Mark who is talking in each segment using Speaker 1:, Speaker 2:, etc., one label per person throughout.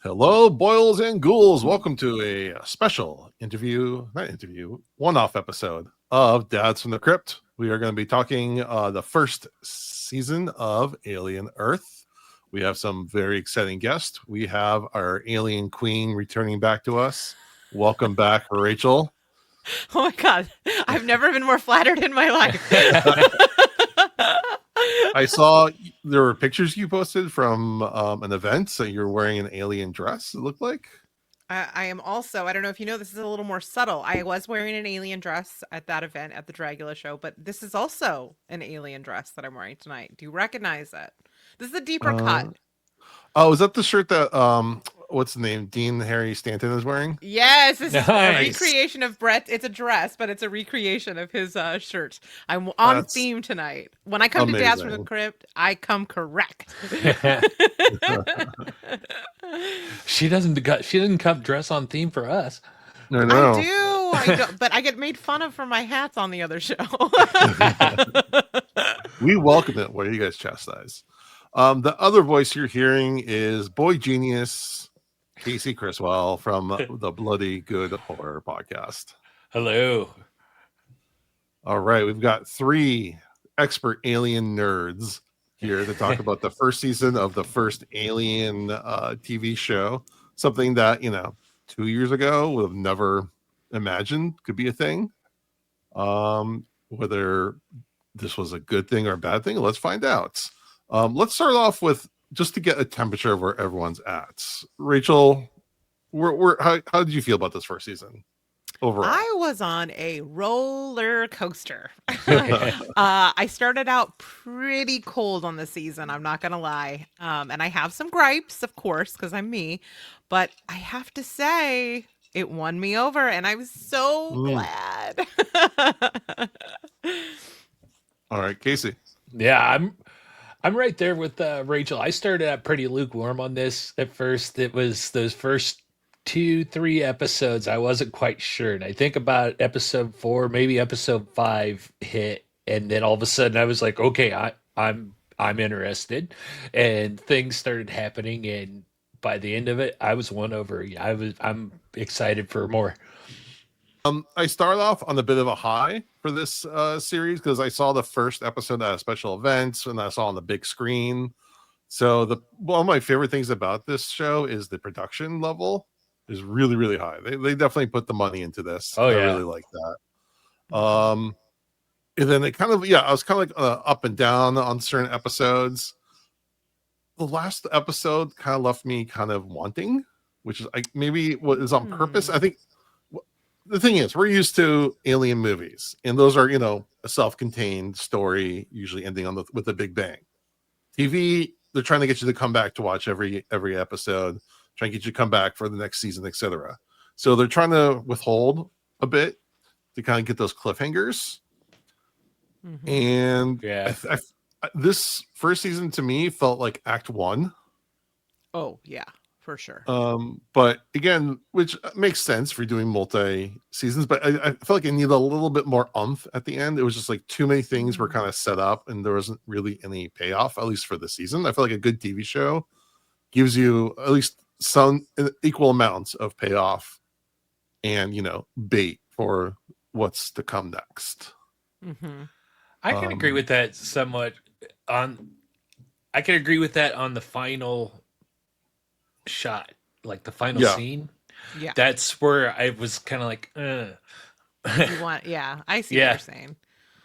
Speaker 1: Hello, boils and ghouls. Welcome to a special one-off episode of Dads from the Crypt. We are going to be talking the first season of Alien Earth. We have some very exciting guests. We have our alien queen returning back to us. Welcome back, Rachel.
Speaker 2: Oh my God. I've never been more flattered in my life.
Speaker 1: I saw there were pictures you posted from an event. So you're wearing an alien dress, it looked like.
Speaker 2: I am also, I don't know if you know, this is a little more subtle. I was wearing an alien dress at that event at the Dragula show, but this is also an alien dress that I'm wearing tonight. Do you recognize it? This is a deeper cut.
Speaker 1: Oh, is that the shirt that what's the name? Dean Harry Stanton is wearing?
Speaker 2: Yes, this is a
Speaker 3: Nice.
Speaker 2: recreation of Brett. It's a dress, but it's a recreation of his shirt. I'm on
Speaker 1: That's
Speaker 2: theme tonight. When I come to Dads from the
Speaker 1: amazing.
Speaker 2: Crypt, I come correct.
Speaker 3: She doesn't come dress on theme for us.
Speaker 1: I
Speaker 2: I
Speaker 1: know.
Speaker 2: do, but I get made fun of for my hats on the other show.
Speaker 1: We welcome it. What do you guys chastise? The other voice you're hearing is Boy Genius Casey Criswell from the Bloody Good Horror Podcast.
Speaker 3: Hello.
Speaker 1: All right, we've got three expert alien nerds here to talk about the first season of the first Alien TV show. Something that 2 years ago would have never imagined could be a thing. Whether this was a good thing or a bad thing, let's find out. Let's start off with just to get a temperature of where everyone's at. Rachel, how did you feel about this first season overall?
Speaker 2: I was on a roller coaster. I started out pretty cold on the season, I'm not going to lie. And I have some gripes, of course, because I'm me. But I have to say, it won me over, and I was so glad.
Speaker 1: All right, Casey.
Speaker 3: Yeah, I'm right there with Rachel. I started out pretty lukewarm on this at first. It was those first 2-3 episodes I wasn't quite sure, and I think about episode 4, maybe episode 5 hit, and then all of a sudden I was like, okay, I'm interested, and things started happening, and by the end of it, I was won over. I'm excited for more.
Speaker 1: I started off on a bit of a high for this series because I saw the first episode at a special event and I saw on the big screen. So one of my favorite things about this show is the production level is really, really high. They definitely put the money into this.
Speaker 3: Oh,
Speaker 1: I
Speaker 3: yeah.
Speaker 1: really like that. And then it I was kind of like up and down on certain episodes. The last episode kind of left me kind of wanting, which is maybe what is on purpose. I think the thing is, we're used to alien movies, and those are a self-contained story, usually ending with a big bang. TV, they're trying to get you to come back to watch every episode, trying to get you to come back for the next season, etc. So they're trying to withhold a bit to kind of get those cliffhangers.
Speaker 2: Mhm.
Speaker 1: And
Speaker 3: Yeah.
Speaker 1: this first season to me felt like Act 1.
Speaker 2: Oh, yeah, for sure.
Speaker 1: But again, which makes sense for doing multi seasons, but I felt like I needed a little bit more oomph at the end. It was just like too many things were kind of set up and there wasn't really any payoff, at least for the season. I feel like a good TV show gives you at least some equal amounts of payoff and bait for what's to come next.
Speaker 2: Mm-hmm.
Speaker 3: I can agree with that somewhat. I can agree with that on the final shot, like the final scene.
Speaker 2: Yeah.
Speaker 3: That's where I was kind of like,
Speaker 2: Yeah, I see what you're saying.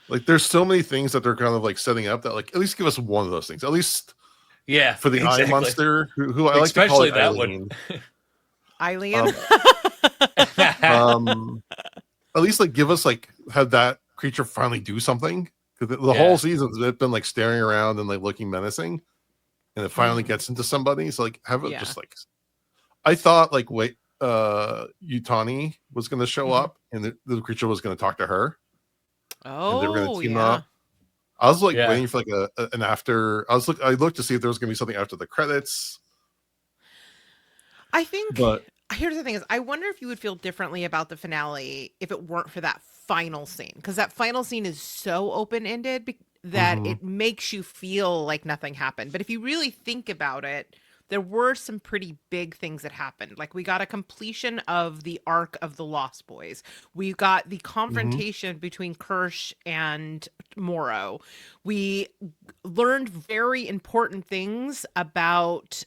Speaker 1: Like there's so many things that they're kind of like setting up that like at least give us one of those things. At least for the eye monster, who I like to call it
Speaker 3: that
Speaker 1: Eileen.
Speaker 2: Eileen.
Speaker 1: At least like give us like have that creature finally do something, because the whole season's been like staring around and like looking menacing, and it finally gets into somebody. So like have it just like, I thought like Yutani was going to show up and the creature was going to talk to her.
Speaker 2: Oh,
Speaker 1: and they were going to team up. I was like waiting for like an after. I looked to see if there was going to be something after the credits.
Speaker 2: I think. Here's the thing: is I wonder if you would feel differently about the finale if it weren't for that final scene, because that final scene is so open ended that it makes you feel like nothing happened. But if you really think about it, there were some pretty big things that happened. Like we got a completion of the arc of the Lost Boys. We got the confrontation between Kirsch and Morrow. We learned very important things about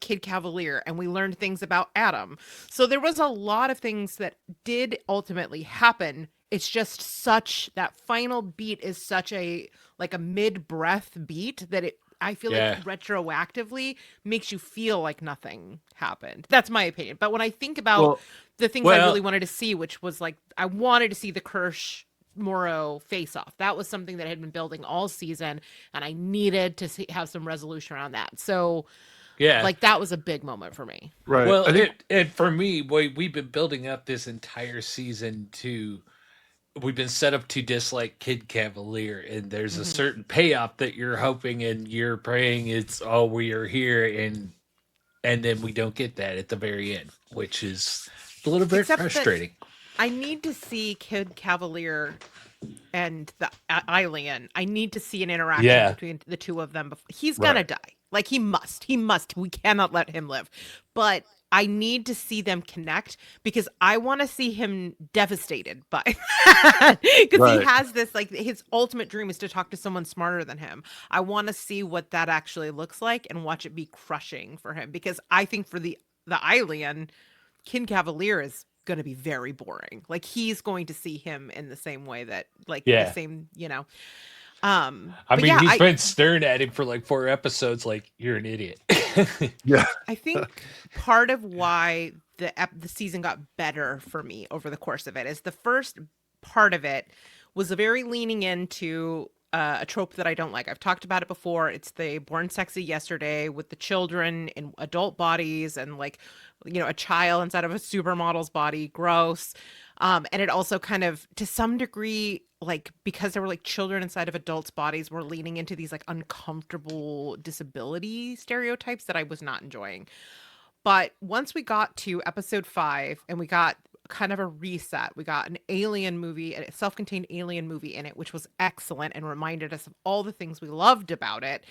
Speaker 2: Kid Cavalier, and we learned things about Adam. So there was a lot of things that did ultimately happen. It's just such that final beat is such a like a mid-breath beat that I feel like retroactively makes you feel like nothing happened. That's my opinion. But when I think about the things I really wanted to see, which was like I wanted to see the Kirsch Morrow face off. That was something that had been building all season, and I needed to have some resolution around that. So like that was a big moment for me.
Speaker 1: Right.
Speaker 3: Well, and for me, we've been building up this entire season to. We've been set up to dislike Kid Cavalier, and there's a certain payoff that you're hoping and you're praying it's we are here, and then we don't get that at the very end, which is a little bit frustrating.
Speaker 2: I need to see Kid Cavalier and the alien. I need to see an interaction between the two of them. He's gonna die. Like he must. We cannot let him live. But I need to see them connect because I want to see him devastated by because he has this like his ultimate dream is to talk to someone smarter than him. I want to see what that actually looks like and watch it be crushing for him because I think for the alien, Kid Cavalier is going to be very boring. Like he's going to see him in the same way that like the same,
Speaker 3: I mean, he's been staring at him for like 4 episodes. Like you're an idiot.
Speaker 2: I think part of why the season got better for me over the course of it is the first part of it was a very leaning into a trope that I don't like. I've talked about it before. It's the Born Sexy Yesterday with the children in adult bodies and like, a child inside of a supermodel's body. Gross. And it also kind of, to some degree, like because there were like children inside of adults' bodies, we're leaning into these like uncomfortable disability stereotypes that I was not enjoying. But once we got to episode 5 and we got kind of a reset, we got an alien movie, a self-contained alien movie in it, which was excellent and reminded us of all the things we loved about it.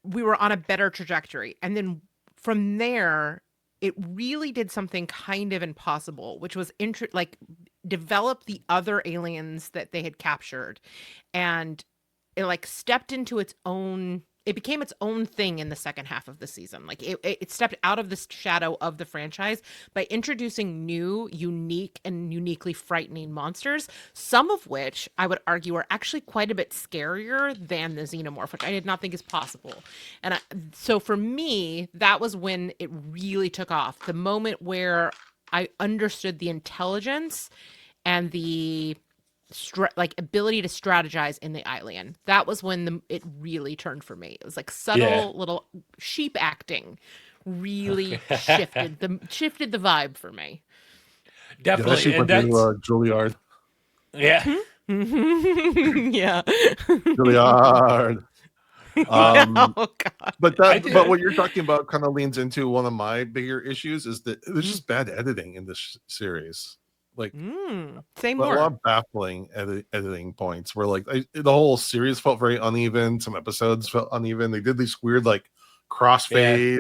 Speaker 2: We were on a better trajectory. And then from there, it really did something kind of impossible, which was develop the other aliens that they had captured, and it like stepped into its own. It became its own thing in the second half of the season. Like it stepped out of the shadow of the franchise by introducing new, unique, and uniquely frightening monsters, some of which I would argue are actually quite a bit scarier than the xenomorph, which I did not think is possible. And so for me, that was when it really took off. The moment where I understood the intelligence and the ability to strategize in the alien. That was when it really turned for me. It was like subtle little sheep acting really shifted the vibe for me.
Speaker 3: Definitely.
Speaker 1: And that's Juilliard.
Speaker 3: Yeah.
Speaker 2: Yeah.
Speaker 1: Juilliard.
Speaker 2: Oh God.
Speaker 1: But what you're talking about kind of leans into one of my bigger issues is that there's just bad editing in this series. Like
Speaker 2: say
Speaker 1: more. A lot of baffling editing points where like the whole series felt very uneven. Some episodes felt uneven. They did these weird like crossfades.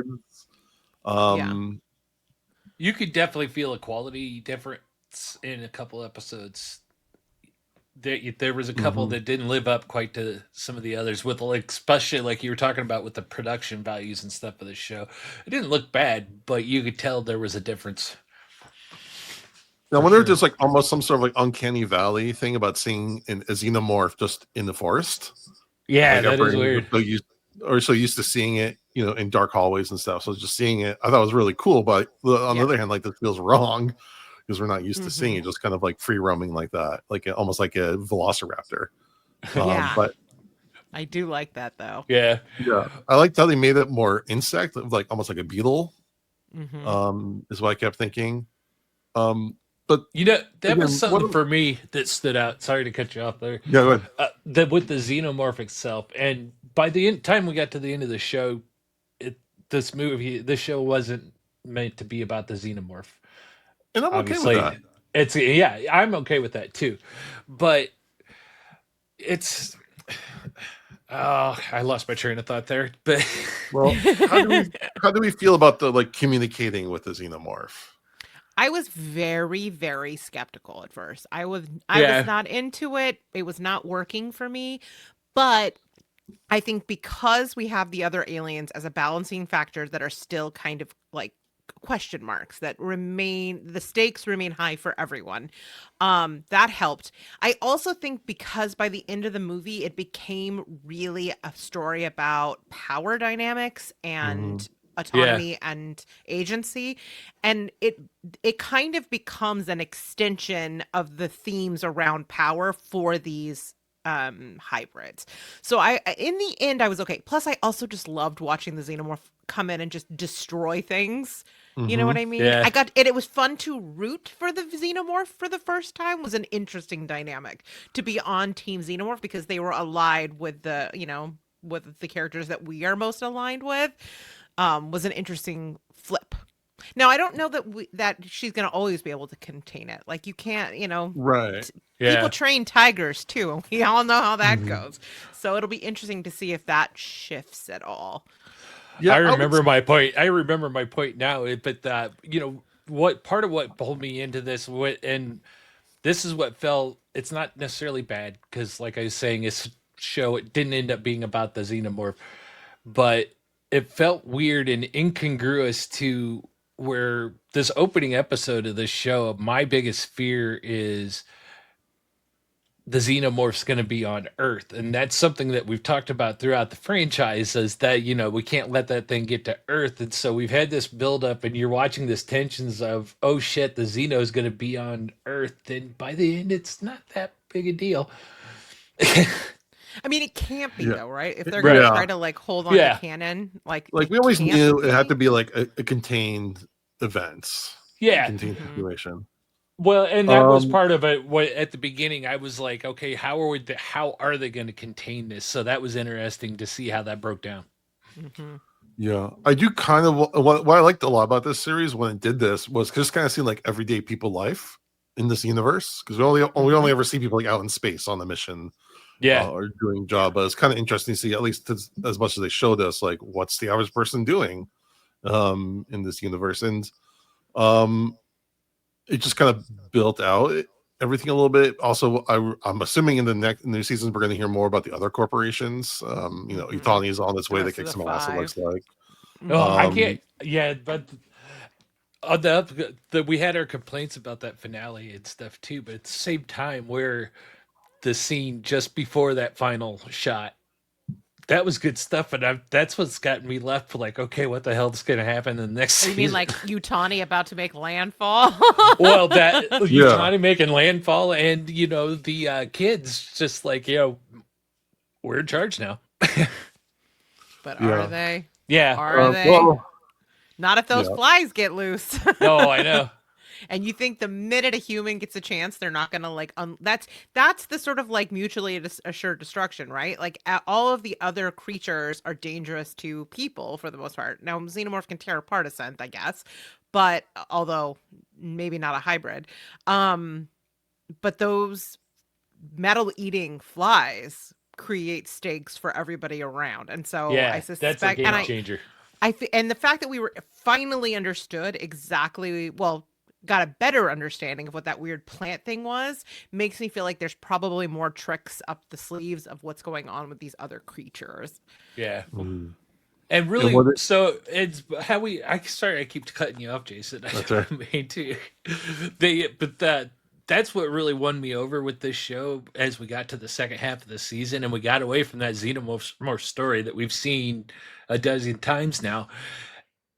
Speaker 3: You could definitely feel a quality difference in a couple episodes. There was a couple that didn't live up quite to some of the others, with like especially like you were talking about with the production values and stuff of the show. It didn't look bad, but you could tell there was a difference.
Speaker 1: Now, I wonder if there's like almost some sort of like uncanny valley thing about seeing a xenomorph just in the forest.
Speaker 3: Yeah, like that is weird.
Speaker 1: So used to seeing it, in dark hallways and stuff. So just seeing it, I thought it was really cool. But on the other hand, like this feels wrong because we're not used to seeing it just kind of like free roaming like that, like almost like a velociraptor. But
Speaker 2: I do like that though.
Speaker 3: Yeah.
Speaker 1: I liked how they made it more insect, like almost like a beetle. Is what I kept thinking. But
Speaker 3: that was something for me that stood out. Sorry to cut you off there.
Speaker 1: Yeah, go ahead.
Speaker 3: That with the xenomorph itself, and by the time we got to the end of the show, this show wasn't meant to be about the xenomorph.
Speaker 1: And I'm
Speaker 3: obviously
Speaker 1: okay with
Speaker 3: that. I'm okay with that too. But it's I lost my train of thought there. But
Speaker 1: Well, how do we feel about the like communicating with the xenomorph?
Speaker 2: I was very, very skeptical at first. I was
Speaker 3: Yeah.
Speaker 2: not into it. It was not working for me. But I think because we have the other aliens as a balancing factor that are still kind of like question marks that remain, the stakes remain high for everyone. That helped. I also think because by the end of the movie it became really a story about power dynamics
Speaker 1: Mhm.
Speaker 2: and
Speaker 3: Yeah.
Speaker 2: autonomy and agency, and it kind of becomes an extension of the themes around power for these hybrids. So in the end I was okay. Plus I also just loved watching the xenomorph come in and just destroy things. You know what
Speaker 1: Mhm.
Speaker 2: I mean?
Speaker 3: Yeah.
Speaker 2: I got it. It was fun to root for the xenomorph for the first time. Was an interesting dynamic to be on Team Xenomorph because they were allied with with the characters that we are most aligned with. Was an interesting flip. Now I don't know that she's gonna always be able to contain it. Like you can't,
Speaker 1: Right.
Speaker 2: people
Speaker 3: Yeah.
Speaker 2: train tigers too, and we all know how that
Speaker 1: Mhm.
Speaker 2: goes. So it'll be interesting to see if that shifts at all.
Speaker 3: I
Speaker 1: Yeah, I would.
Speaker 3: remember my point. I remember my point now. But what part of what pulled me into this, and this is what felt. It's not necessarily bad because, like I was saying, this show it didn't end up being about the xenomorph, but it felt weird and incongruous to where this opening episode of this show. My biggest fear is the xenomorph's going to be on Earth, and that's something that we've talked about throughout the franchise, is that we can't let that thing get to Earth. And so we've had this build up, and you're watching this tensions of, oh shit, the Xeno's going to be on Earth, and by the end it's not that big a deal.
Speaker 2: I mean, it can't be
Speaker 1: Yeah.
Speaker 2: though, right? If they're gonna
Speaker 3: Right.
Speaker 2: try
Speaker 1: Yeah.
Speaker 2: to like hold on to
Speaker 3: Yeah.
Speaker 2: canon, like
Speaker 1: Like
Speaker 2: it
Speaker 1: we always
Speaker 2: can't
Speaker 1: knew it had to
Speaker 2: be.
Speaker 1: be like a contained events,
Speaker 3: Yeah.
Speaker 1: contained
Speaker 2: Hmm.
Speaker 1: situation.
Speaker 3: Well, and that was
Speaker 1: Um,
Speaker 3: part of it. What at the beginning, I was like, okay, how are they going to contain this? So that was interesting to see how that broke down.
Speaker 2: Hmm.
Speaker 1: yeah, I do kind of what I liked a lot about this series when it did this was just kind of seeing like everyday people life in this universe because we only ever see people like out in space on the mission
Speaker 3: Yeah.
Speaker 1: or doing job, but it's kind of interesting to see at least as much as they showed us like what's the average person doing in this universe and um it just kind of built out everything a little bit. Also, I'm assuming in the next new seasons we're going to hear more about the other corporations.
Speaker 2: Hmm.
Speaker 1: Utani is on its
Speaker 2: The
Speaker 1: way to
Speaker 2: rest of
Speaker 1: kick
Speaker 2: the
Speaker 1: some ass. It looks
Speaker 2: five.
Speaker 1: like.
Speaker 3: Oh, I
Speaker 2: Hmm.
Speaker 3: can't.
Speaker 1: Um,
Speaker 3: Yeah, but on we had our complaints about that finale and stuff too. But at the same time, where the scene just before that final shot, that was good stuff, and that's what's gotten me left for like, okay, what the hell is going to happen in the next
Speaker 2: Oh, you mean
Speaker 3: season?
Speaker 2: like Utani about to make landfall?
Speaker 3: Well, that
Speaker 1: yeah,
Speaker 3: Utani making landfall, and the kids just like we're in charge now.
Speaker 2: But are
Speaker 1: yeah.
Speaker 2: they?
Speaker 3: Yeah.
Speaker 2: Are they?
Speaker 1: Well,
Speaker 2: Not if those
Speaker 1: yeah.
Speaker 2: flies get loose.
Speaker 3: No, I know.
Speaker 2: And you think the minute a human gets a chance, they're not gonna like that's the sort of like mutually assured destruction, right? Like all of the other creatures are dangerous to people for the most part. Now, xenomorph can tear apart a Synth, I guess, but although maybe not a hybrid. Um, but those metal eating flies create stakes for everybody around, and so I
Speaker 3: Yeah, that's a
Speaker 2: suspect, and
Speaker 3: game
Speaker 2: I
Speaker 3: changer.
Speaker 2: and the fact that we were finally understood exactly, well, got a better understanding of what that weird plant thing was, makes me feel like there's probably more tricks up the sleeves of what's going on with these other creatures.
Speaker 3: Yeah.
Speaker 1: Mhm.
Speaker 3: And
Speaker 1: And what
Speaker 3: really,
Speaker 1: it,
Speaker 3: so it's how we. I sorry, I keep cutting you off, Jason. I
Speaker 1: that's right.
Speaker 3: don't mean to. But that's what really won me over with this show as we got to the second half of the season and we got away from that xenomorph story that we've seen a dozen times now.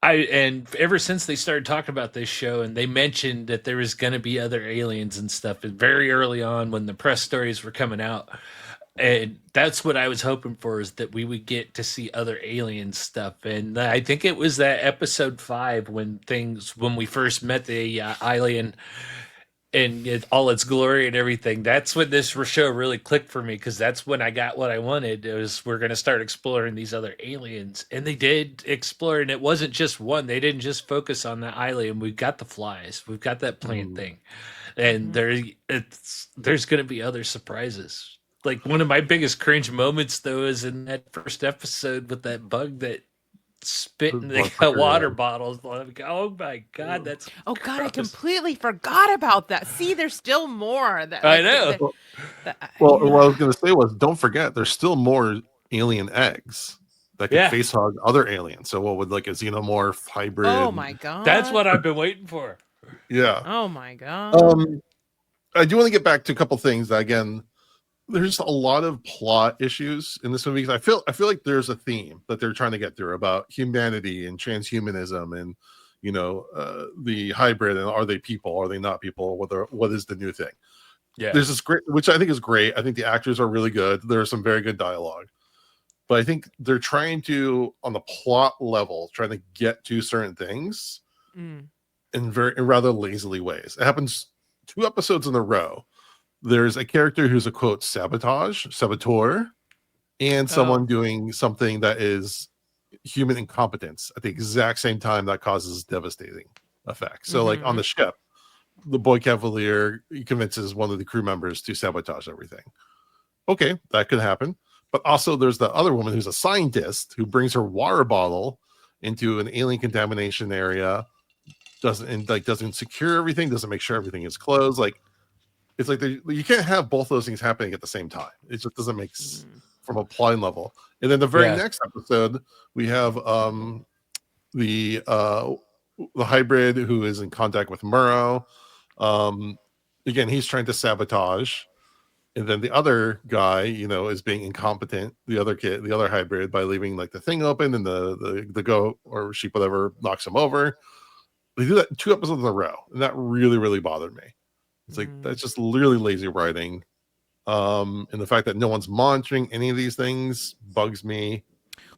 Speaker 3: And ever since they started talking about this show and they mentioned that there was going to be other aliens and stuff, and very early on when the press stories were coming out, and that's what I was hoping for, is that we would get to see other alien stuff. And I think it was that episode 5 when we first met the alien in all its glory and everything. That's when this show really clicked for me, because that's when I got what I wanted. It was, we're going to start exploring these other aliens, and they did explore, and it wasn't just one. They didn't just focus on the alien. We've got the flies, we've got that plant
Speaker 1: Mhm.
Speaker 3: thing, and
Speaker 2: Mhm.
Speaker 3: there's going to be other surprises. Like one of my biggest cringe moments though is in that first episode with that bug that spitting
Speaker 1: Blood
Speaker 3: the
Speaker 1: pressure,
Speaker 3: water
Speaker 1: yeah.
Speaker 3: bottles. Like, oh my God, that's
Speaker 2: Oh God, I
Speaker 3: gross.
Speaker 2: completely forgot about that. See, there's still more that
Speaker 3: I
Speaker 2: like
Speaker 3: know.
Speaker 1: Well,
Speaker 2: yeah.
Speaker 1: what I was going to say was, don't forget, there's still more alien eggs that could
Speaker 3: Yeah,
Speaker 1: face hug other aliens. So what would like a xenomorph
Speaker 2: Oh
Speaker 1: hybrid?
Speaker 2: my
Speaker 3: that's
Speaker 2: God.
Speaker 3: what I've been waiting for.
Speaker 1: Yeah.
Speaker 2: Oh my God.
Speaker 1: Um, I do want to get back to a couple things that, again, there's a lot of plot issues in this movie because I feel like there's a theme that they're trying to get through about humanity and transhumanism and the hybrid, and are they people, are they not people, what is the new thing.
Speaker 3: Yeah,
Speaker 1: There's this great, which I think is great. I think the actors are really good. There's some very good dialogue, but I think they're trying to, on the plot level, trying to get to certain things
Speaker 2: Mm.
Speaker 1: in rather lazily ways. It happens 2 episodes in a row. There's a character who's a quote saboteur, and
Speaker 2: Oh.
Speaker 1: someone doing something that is human incompetence at the exact same time that causes devastating effects. So, like on
Speaker 2: Mhm.
Speaker 1: the ship, the boy Cavalier convinces one of the crew members to sabotage everything. Okay, that could happen. But also, there's the other woman who's a scientist who brings her water bottle into an alien contamination area, doesn't secure everything, doesn't make sure everything is closed. Like, it's like you can't have both those things happening at the same time. It just doesn't make
Speaker 2: Mm.
Speaker 1: from a plot level. And then the very
Speaker 3: yeah,
Speaker 1: next episode, we have the uh the hybrid who is in contact with Murrow. Um, again, he's trying to sabotage, and then the other guy, is being incompetent. The other kid, the other hybrid, by leaving like the thing open, and the goat or sheep, whatever, knocks him over. They do that 2 episodes in a row, and that really, really bothered me. It's like
Speaker 2: Mm.
Speaker 1: that's just really lazy writing. And the fact that no one's monitoring any of these things bugs me.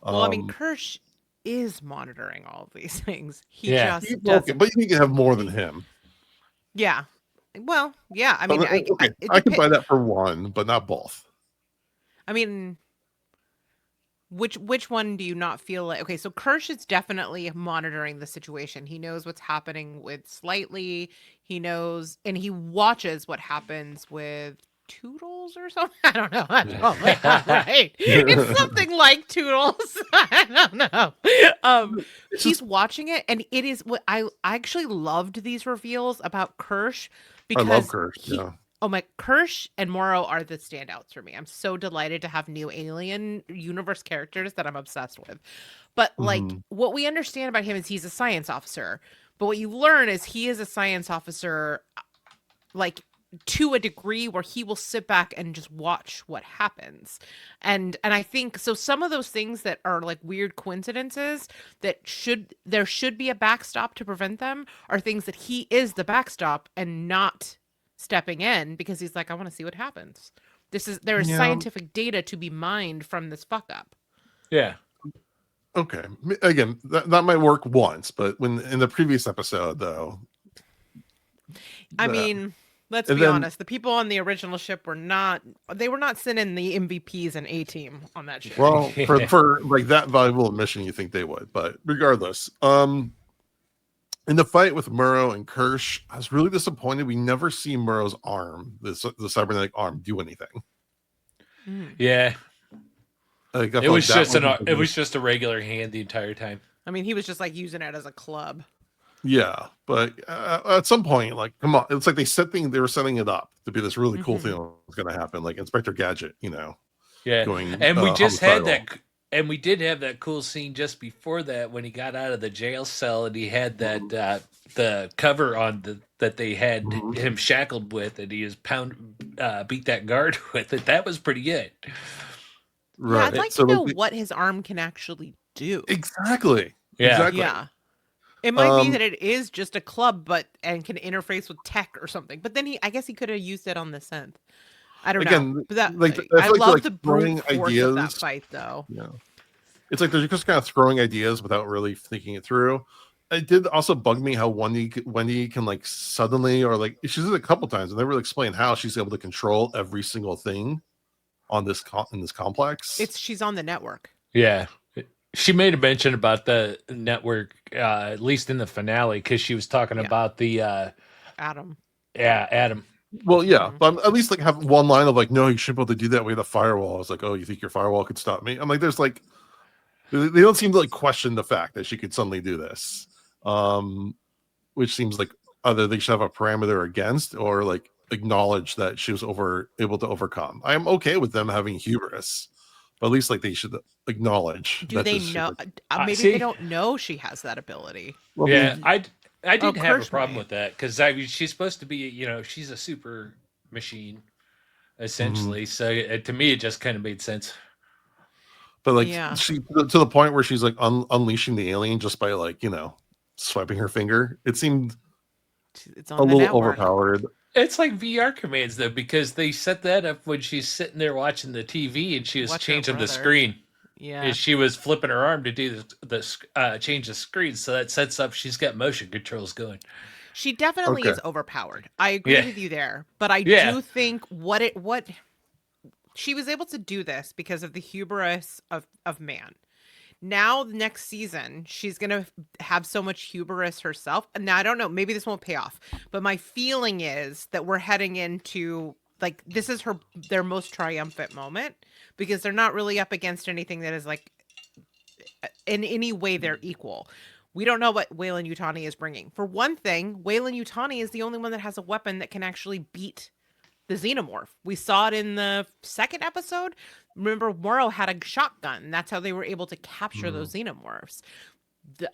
Speaker 2: Well, I mean,
Speaker 1: Um,
Speaker 2: Kirsch is monitoring all of these things. He
Speaker 3: yeah.
Speaker 2: just
Speaker 1: okay,
Speaker 2: doesn't.
Speaker 1: but you can have more than him.
Speaker 2: Yeah. Well, yeah. I mean,
Speaker 1: Okay,
Speaker 2: it
Speaker 1: I can
Speaker 2: depends.
Speaker 1: buy that for one, but not both.
Speaker 2: I mean, which one do you not feel like? Okay, so Kirsch is definitely monitoring the situation. He knows what's happening with Slightly. He knows, and he watches what happens with Toodles or something. I don't know. That's probably not right. It's something like Toodles. I don't know.
Speaker 1: It's
Speaker 2: He's
Speaker 1: just
Speaker 2: watching it, and it is what I actually loved these reveals about Kirsch
Speaker 1: I love
Speaker 2: because
Speaker 1: Kirsch.
Speaker 2: he
Speaker 1: Yeah.
Speaker 2: Oh my, Kirsch and Morrow are the standouts for me. I'm so delighted to have new alien universe characters that I'm obsessed with. But like
Speaker 1: Mhm.
Speaker 2: what we understand about him is he's a science officer. But what you learn is he is a science officer like to a degree where he will sit back and just watch what happens. And I think so some of those things that are like weird coincidences that there should be a backstop to prevent them are things that he is the backstop and not stepping in because he's like I want to see what happens. There is
Speaker 1: Yeah.
Speaker 2: scientific data to be mined from this fuck up.
Speaker 3: Yeah.
Speaker 1: Okay. Again, that might work once, but when in the previous episode, though,
Speaker 2: I
Speaker 1: the
Speaker 2: mean, let's
Speaker 1: and
Speaker 2: be
Speaker 1: then
Speaker 2: honest. The people on the original ship were not. They were not sending the MVPs and A team on that ship.
Speaker 1: well, for like that valuable mission, you think they would, but regardless, in the fight with Murrow and Kirsch, I was really disappointed. We never see Murrow's arm, the cybernetic arm, do anything.
Speaker 2: Mm.
Speaker 3: Yeah.
Speaker 1: Like, I
Speaker 3: It
Speaker 1: feel like
Speaker 3: was
Speaker 1: that
Speaker 3: just
Speaker 1: was
Speaker 3: it was just a regular hand the entire time.
Speaker 2: I mean, he was just like using it as a club.
Speaker 1: yeah, but at some point, like, come on, it's like they were setting it up to be this really cool thing
Speaker 2: Mhm.
Speaker 1: that was going to happen, like Inspector Gadget,
Speaker 3: Yeah.
Speaker 1: going
Speaker 3: And we just had
Speaker 1: homicidal.
Speaker 3: that and we did have that cool scene just before that when he got out of the jail cell and he had that the cover on that they had
Speaker 1: Mhm.
Speaker 3: him shackled with and he was beat that guard with it. That was pretty good.
Speaker 2: Yeah, I'd
Speaker 1: Right.
Speaker 2: like
Speaker 1: So
Speaker 2: to know
Speaker 1: like
Speaker 2: what his arm can actually do.
Speaker 1: exactly.
Speaker 3: Yeah.
Speaker 1: Exactly.
Speaker 2: Yeah. It might be
Speaker 1: Um
Speaker 2: that it is just a club, but and can interface with tech or something. But then I guess he could have used it on the synth. I don't know.
Speaker 1: again,
Speaker 2: But that
Speaker 1: like I
Speaker 2: I
Speaker 1: feel like they're
Speaker 2: love
Speaker 1: like
Speaker 2: the brute
Speaker 1: throwing
Speaker 2: force of that
Speaker 1: ideas.
Speaker 2: fight, though.
Speaker 1: Yeah. It's like they're just kind of throwing ideas without really thinking it through. It did also bug me how Wendy can like suddenly, or like she's did it a couple times and they really explain how she's able to control every single thing on in this complex.
Speaker 2: She's on the network.
Speaker 3: Yeah. She made a mention about the network, at least in the finale, because she was talking
Speaker 2: Yeah.
Speaker 3: about the
Speaker 2: Adam.
Speaker 3: Adam.
Speaker 1: Well, yeah,
Speaker 2: Mhm.
Speaker 1: but at least like have one line of like, no, you should be able to do that with a firewall. I was like, oh, you think your firewall could stop me? I'm like, there's like They don't seem to like question the fact that she could suddenly do this, which seems like either they should have a parameter against or like acknowledge that she was able to overcome. I am okay with them having hubris, but at least like they should acknowledge
Speaker 2: Do
Speaker 1: that
Speaker 2: they
Speaker 1: this shit.
Speaker 2: know? Maybe they
Speaker 3: See,
Speaker 2: don't know she has that ability.
Speaker 1: Well, I
Speaker 3: yeah,
Speaker 1: mean,
Speaker 3: I
Speaker 2: Oh,
Speaker 3: didn't have a
Speaker 2: Kirsch
Speaker 3: problem
Speaker 2: might.
Speaker 3: with that because I mean she's supposed to be, you know, she's a super machine
Speaker 1: mhm.
Speaker 3: essentially. So to me, it just kind of made sense.
Speaker 1: But like
Speaker 2: Yeah,
Speaker 1: she to the point where she's like unleashing the alien just by like swiping her finger. It seemed
Speaker 2: it's
Speaker 1: a
Speaker 2: on the
Speaker 1: little
Speaker 2: network.
Speaker 1: overpowered.
Speaker 3: It's like VR commands though, because they set that up when she's sitting there watching the TV and she was
Speaker 2: Watch her
Speaker 3: changing the
Speaker 2: brother.
Speaker 3: screen.
Speaker 2: Yeah,
Speaker 3: Is she was flipping her arm to do the change the screen, so that sets up she's got motion controls going.
Speaker 2: she definitely
Speaker 1: Okay.
Speaker 2: is overpowered. I agree
Speaker 3: Yeah,
Speaker 2: with you there, but I
Speaker 3: yeah,
Speaker 2: do think what she was able to do this because of the hubris of man. Now the next season she's gonna have so much hubris herself, and now I don't know, maybe this won't pay off, but my feeling is that we're heading into like this is their most triumphant moment because they're not really up against anything that is like in any way they're equal. We don't know what Wayland Yutani is bringing. For one thing, Wayland Yutani is the only one that has a weapon that can actually beat the xenomorph. We saw it in the second episode. Remember, Morrow had a shotgun. And that's how they were able to capture
Speaker 1: Mhm.
Speaker 2: those xenomorphs.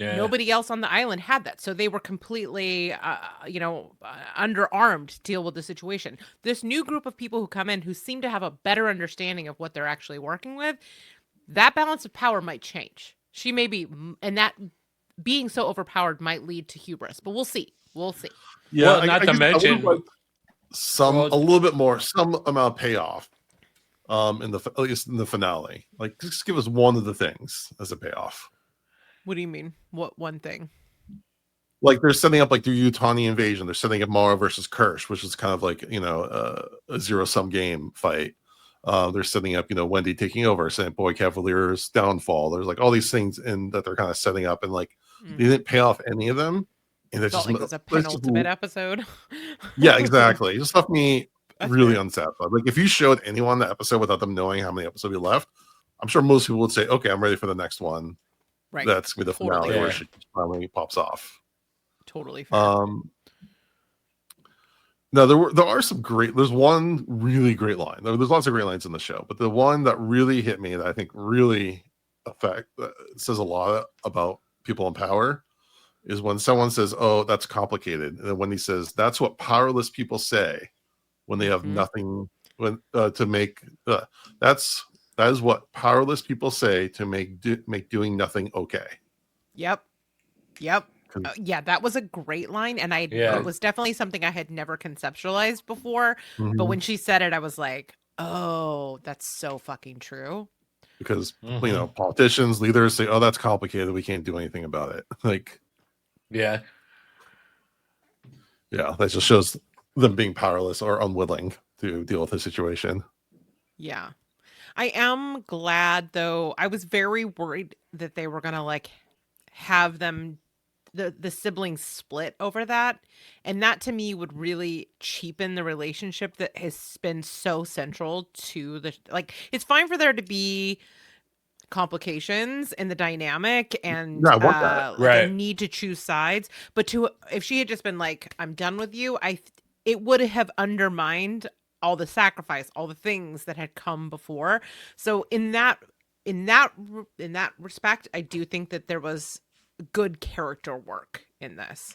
Speaker 3: yeah.
Speaker 2: Nobody else on the island had that. So they were completely, underarmed to deal with the situation. This new group of people who come in who seem to have a better understanding of what they're actually working with, that balance of power might change. She may be, and that being so overpowered might lead to hubris, but we'll see. We'll see.
Speaker 1: Yeah,
Speaker 3: Well, not
Speaker 1: I
Speaker 3: to
Speaker 1: guess I would have
Speaker 3: mention,
Speaker 1: liked a
Speaker 3: well,
Speaker 1: little bit more, some amount of payoff. In the at least in the finale, like just give us one of the things as a payoff.
Speaker 2: What do you mean? What one thing?
Speaker 1: Like they're setting up like the Utani invasion. They're setting up Mara versus Kirsch, which is kind of like a zero-sum game fight. They're setting up Wendy taking over, Saint Boy Cavalier's downfall. There's like all these things in that they're kind of setting up, and like they didn't pay off any of them. And it's
Speaker 2: Felt
Speaker 1: just
Speaker 2: like it was a
Speaker 1: it's just
Speaker 2: penultimate episode.
Speaker 1: yeah, exactly. It just left me
Speaker 2: That's
Speaker 1: really
Speaker 2: fair.
Speaker 1: unsatisfied. Like if you showed anyone the episode without them knowing how many episodes we left, I'm sure most people would say, "Okay, I'm ready for the next one."
Speaker 2: Right.
Speaker 1: That's gonna be the
Speaker 2: Totally
Speaker 1: finale where
Speaker 3: fair.
Speaker 1: she finally pops off.
Speaker 2: Totally fair.
Speaker 1: No, there are some great. There's one really great line. There's lots of great lines in the show, but the one that really hit me that I think really says a lot about people in power is when someone says, "Oh, that's complicated," and then when he says, "That's what powerless people say when they have
Speaker 2: Mhm.
Speaker 1: nothing to make." That is what powerless people say to make doing nothing okay.
Speaker 2: Yep. Yep.
Speaker 1: 'Cause-
Speaker 2: Yeah, that was a great line, and
Speaker 3: Yeah.
Speaker 2: it was definitely something I had never conceptualized before. But
Speaker 1: Mhm.
Speaker 2: when she said it, I was like, "Oh, that's so fucking true."
Speaker 1: because
Speaker 3: Mhm.
Speaker 1: politicians, leaders say, "Oh, that's complicated. We can't do anything about it." Like,
Speaker 3: yeah,
Speaker 1: yeah, that just shows them being powerless or unwilling to deal with the situation.
Speaker 2: Yeah. I am glad though. I was very worried that they were gonna like have them the siblings split over that, and that to me would really cheapen the relationship that has been so central to the like it's fine for there to be complications in the dynamic and
Speaker 1: Yeah, I want that.
Speaker 2: like a
Speaker 3: right.
Speaker 2: need to choose sides, but to if she had just been like I'm done with you, it would have undermined all the sacrifice, all the things that had come before. So in that respect, I do think that there was good character work in this.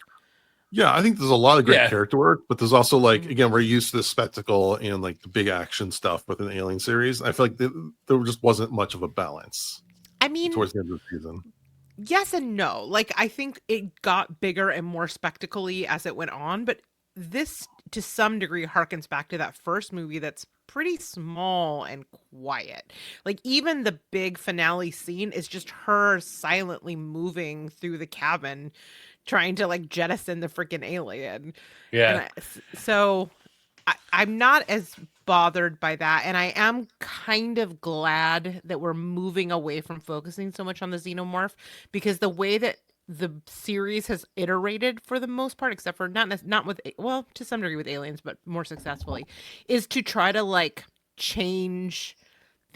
Speaker 1: Yeah, I think there's a lot of great
Speaker 3: Yeah,
Speaker 1: character work, but there's also like
Speaker 2: Mhm.
Speaker 1: again, we're used to the spectacle and like the big action stuff with an Alien series. I feel like there just wasn't much of a balance
Speaker 2: I mean,
Speaker 1: towards the end of the season.
Speaker 2: yes and no. Like I think it got bigger and more spectacle-y as it went on, but this to some degree harkens back to that first movie that's pretty small and quiet. Like even the big finale scene is just her silently moving through the cabin trying to like jettison the freaking alien. And
Speaker 3: yeah,
Speaker 2: so I'm not as bothered by that. And I am kind of glad that we're moving away from focusing so much on the xenomorph because the way that the series has iterated for the most part, except for not with well to some degree with aliens, but more successfully, is to try to like change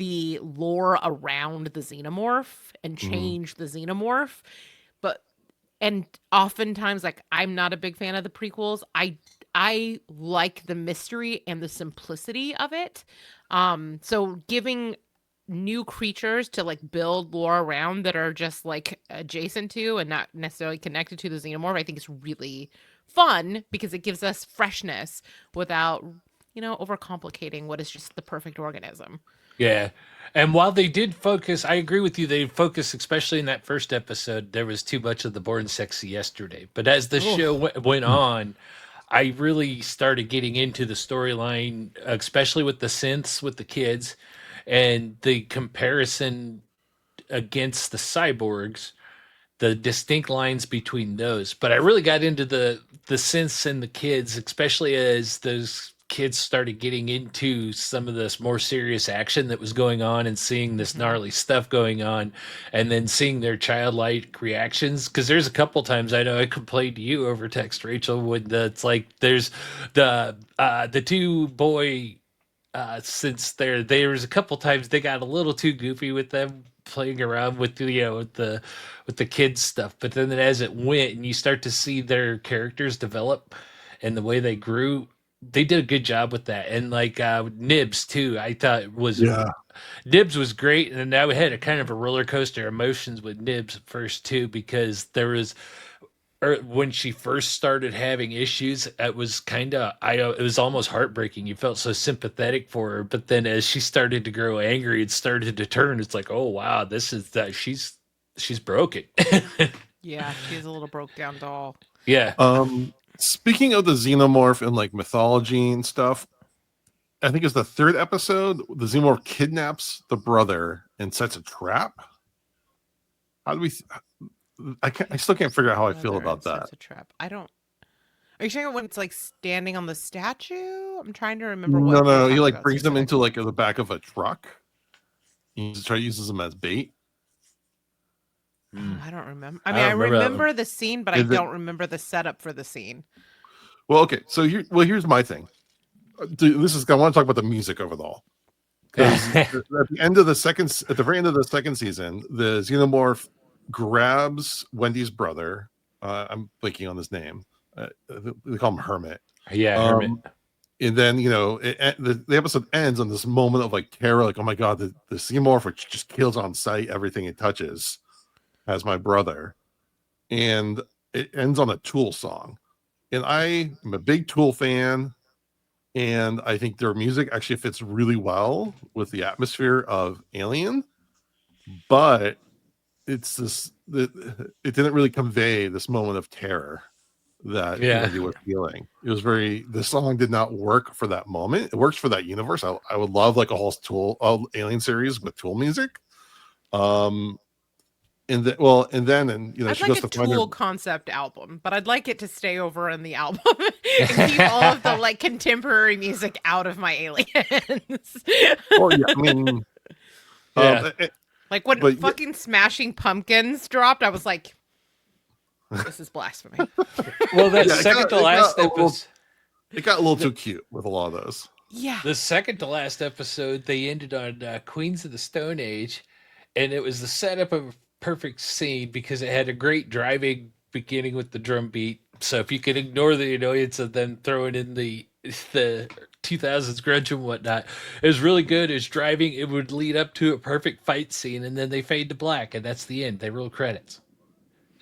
Speaker 2: the lore around the xenomorph and
Speaker 1: Mhm.
Speaker 2: change the xenomorph. But and oftentimes, like, I'm not a big fan of the prequels. I like the mystery and the simplicity of it. So giving new creatures to like build lore around that are just like adjacent to and not necessarily connected to the xenomorph, I think is really fun because it gives us freshness without, overcomplicating what is just the perfect organism.
Speaker 3: Yeah. And while they did focus, I agree with you, they focused, especially in that first episode, there was too much of the Born Sexy Yesterday. But as the show
Speaker 2: Oof.
Speaker 3: went on, I really started getting into the storyline, especially with the synths, with the kids, and the comparison against the cyborgs, the distinct lines between those. But I really got into the synths and the kids, especially as those kids started getting into some of this more serious action that was going on and seeing this
Speaker 2: Mhm.
Speaker 3: gnarly stuff going on and then seeing their childlike reactions, because there's a couple times I know I complained to you over text, Rachel, when it's like there's the two boy since there's a couple times they got a little too goofy with them playing around with with the kids stuff, but then as it went and you start to see their characters develop and the way they grew, they did a good job with that. And like Nibs too, I thought was
Speaker 1: Yeah.
Speaker 3: Nibs was great, and then I had a kind of a roller coaster emotions with Nibs at first too, because there was when she first started having issues, it was kind of it was almost heartbreaking. You felt so sympathetic for her, but then as she started to grow angry, it started to turn. It's like, oh wow, this is that she's broken.
Speaker 2: Yeah, she's a little broke down doll.
Speaker 3: Yeah,
Speaker 1: Speaking of the xenomorph and like mythology and stuff, I think it's the third episode. The xenomorph kidnaps the brother and sets a trap. How do we? I still can't figure out how I feel
Speaker 2: Brother
Speaker 1: about
Speaker 2: and
Speaker 1: that.
Speaker 2: sets a trap. I don't. Are you talking when it's like standing on the statue? I'm trying to remember
Speaker 1: No,
Speaker 2: what you're
Speaker 1: no, he
Speaker 2: talking
Speaker 1: like
Speaker 2: about
Speaker 1: brings them into
Speaker 2: specifically.
Speaker 1: like the back of a truck. He just uses them as bait.
Speaker 2: Oh,
Speaker 3: Mm.
Speaker 2: I don't remember. I
Speaker 3: I
Speaker 2: mean, I
Speaker 3: don't remember that one.
Speaker 2: remember the scene, but I
Speaker 1: And then,
Speaker 2: don't remember the setup for the scene.
Speaker 1: well, okay. So here's my thing. This is I want to talk about the music overall, because at the end of at the very end of the second season, the xenomorph grabs Wendy's brother. I'm blanking on his name. They call him Hermit.
Speaker 3: Yeah, Hermit.
Speaker 1: Um, and then the episode ends on this moment of like terror, like, oh my god, the xenomorph which just kills on sight everything it touches as my brother, and it ends on a Tool song. And I am a big Tool fan, and I think their music actually fits really well with the atmosphere of Alien, but it didn't really convey this moment of terror that
Speaker 3: Yeah.
Speaker 1: Wendy was feeling. It was the song did not work for that moment. It works for that universe. I would love like a whole Tool Alien series with Tool music. Um, and
Speaker 2: I'd
Speaker 1: she
Speaker 2: like
Speaker 1: goes
Speaker 2: a
Speaker 1: to find her.
Speaker 2: Tool concept album, but I'd like it to stay over in the album and keep all of the like contemporary music out of my aliens.
Speaker 1: Or yeah, I mean,
Speaker 3: Yeah.
Speaker 2: Like when
Speaker 1: but yeah,
Speaker 2: fucking Smashing Pumpkins dropped, I was like, this is blasphemy.
Speaker 3: Well, that
Speaker 1: yeah,
Speaker 3: second to last episode.
Speaker 1: it got a little too cute with a lot of those.
Speaker 2: Yeah.
Speaker 3: The second to last episode, they ended on Queens of the Stone Age, and it was the setup of a perfect scene because it had a great driving beginning with the drum beat. So if you could ignore the annoyance of them throwing in the 2000s grunge and whatnot, it was really good. It was driving. It would lead up to a perfect fight scene, and then they fade to black, and that's the end. They roll credits.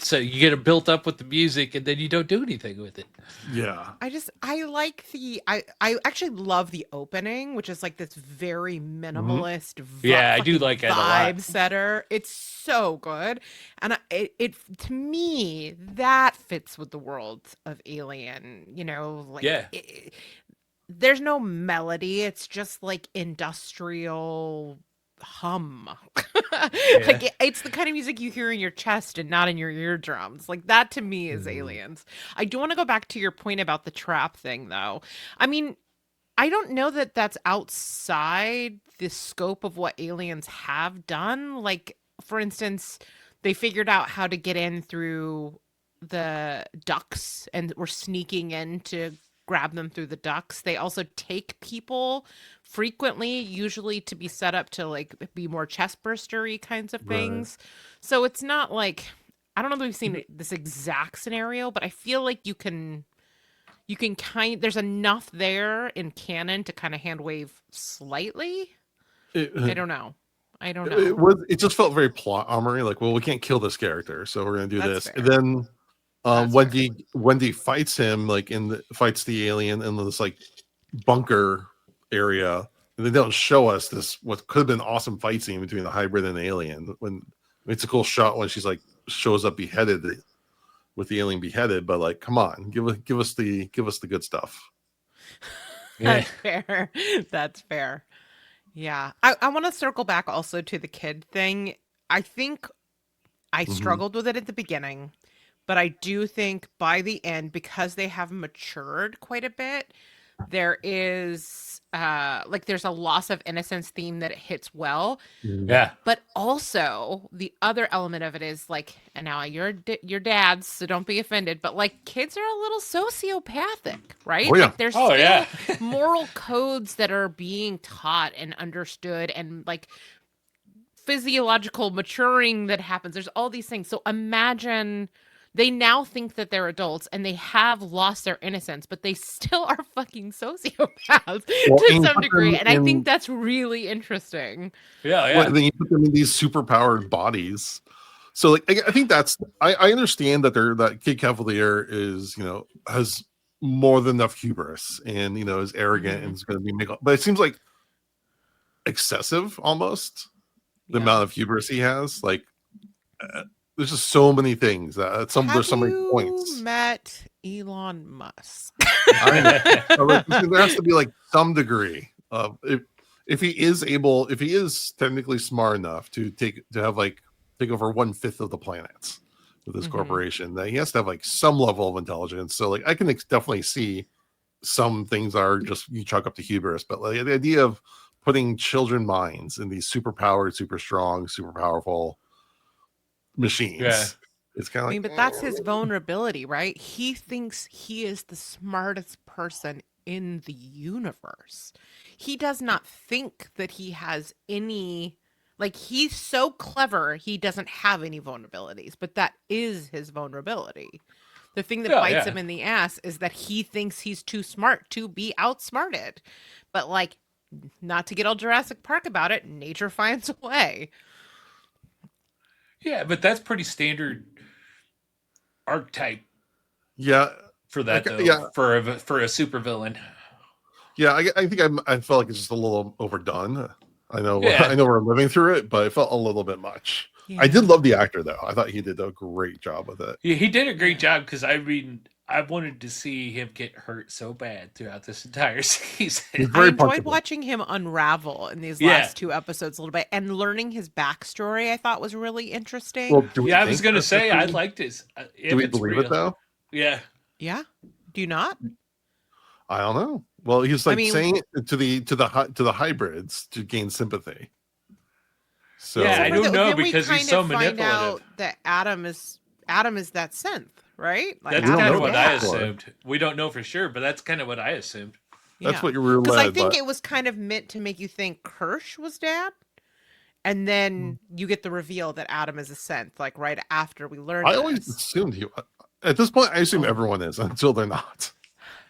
Speaker 3: So you get it built up with the music, and then you don't do anything with it.
Speaker 1: Yeah.
Speaker 2: I like I actually love the opening, which is like this very
Speaker 1: Mhm.
Speaker 2: minimalist
Speaker 3: Yeah, I do
Speaker 2: fucking
Speaker 3: like that a lot.
Speaker 2: vibe setter. It's so good. And it to me that fits with the world of Alien, like
Speaker 3: Yeah.
Speaker 2: there's no melody. It's just like industrial hum.
Speaker 3: Yeah.
Speaker 2: Like it's the kind of music you hear in your chest and not in your eardrums. Like that to me is
Speaker 1: Mhm.
Speaker 2: Aliens. I do want to go back to your point about the trap thing though. I mean, I don't know that that's outside the scope of what aliens have done. Like, for instance, they figured out how to get in through the ducts and were sneaking into grab them through the ducts. They also take people frequently, usually to be set up to like be more chest burstery kinds of
Speaker 1: Right.
Speaker 2: things. So it's not like I don't know that we've seen this exact scenario, but I feel like you can there's enough there in canon to kind of hand wave slightly. I don't know.
Speaker 1: It just felt very plot armory. Like, well, we can't kill this character, so we're gonna do
Speaker 2: That's
Speaker 1: this.
Speaker 2: fair.
Speaker 1: And then
Speaker 2: That's
Speaker 1: Wendy fights him, like fights the alien in this like bunker area, and they don't show us this what could have been an awesome fight scene between the hybrid and the alien. When it's a cool shot when she's like shows up beheaded with the alien beheaded, but like, come on, give us the good stuff.
Speaker 2: That's fair. That's fair. Yeah. I want to circle back also to the kid thing. I think I struggled with it at the beginning, but I do think by the end, because they have matured quite a bit, there is like there's a loss of innocence theme that it hits well.
Speaker 3: Yeah.
Speaker 2: But also the other element of it is like, and now you're dads, so don't be offended, but like kids are a little sociopathic, right?
Speaker 1: Oh, yeah.
Speaker 2: Like there's
Speaker 3: Oh,
Speaker 2: still
Speaker 3: yeah.
Speaker 2: moral codes that are being taught and understood, and like physiological maturing that happens. There's all these things. So imagine they now think that they're adults and they have lost their innocence, but they still are fucking sociopaths to some degree. And I think that's really interesting.
Speaker 3: Yeah.
Speaker 1: Well, then you put them in these superpowered bodies. So like I think that's I understand that that Kid Cavalier is, has more than enough hubris and is arrogant and is going to be but it seems like excessive almost the amount of hubris he has. Like there's just so many things that there's so many points.
Speaker 2: Met Elon Musk?
Speaker 1: There has to be like some degree of if he is technically smart enough to take over 1/5 of the planets with this corporation, that he has to have like some level of intelligence. So like I can definitely see some things are just you chalk up to hubris, but like the idea of putting children minds in these super powered, super strong, super powerful machines. It's kind of
Speaker 2: but that's his vulnerability, right? He thinks he is the smartest person in the universe. He does not think that he has any, like, he's so clever, he doesn't have any vulnerabilities, but that is his vulnerability. The thing that bites him in the ass is that he thinks he's too smart to be outsmarted. But, like, not to get all Jurassic Park about it, nature finds a way.
Speaker 3: Yeah, but that's pretty standard archetype.
Speaker 1: Yeah,
Speaker 3: for that though. For a supervillain.
Speaker 1: Yeah, I think I felt like it's just a little overdone. I know we're living through it, but it felt a little bit much. Yeah. I did love the actor though. I thought he did a great job with it.
Speaker 3: Yeah, he did a great job because I wanted to see him get hurt so bad throughout this entire season.
Speaker 2: I enjoyed watching him unravel in these last 2 episodes a little bit, and learning his backstory I thought was really interesting.
Speaker 1: Well,
Speaker 3: I was going to say I liked his.
Speaker 1: Do we believe it though?
Speaker 3: Yeah.
Speaker 2: Yeah. Do you not?
Speaker 1: I don't know. Well, he's like saying it to the hybrids to gain sympathy. So
Speaker 3: yeah, I don't know because he's so manipulative.
Speaker 2: Find out that Adam is that synth, right?
Speaker 3: Like, that's kind of what I assumed. We don't know for sure, but that's kind of what I assumed.
Speaker 1: That's what you were led.
Speaker 2: Because I think it was kind of meant to make you think Kirsch was dad, and then you get the reveal that Adam is a synth, like right after we learned.
Speaker 1: I always assumed he. At this point, I assume everyone is until they're not.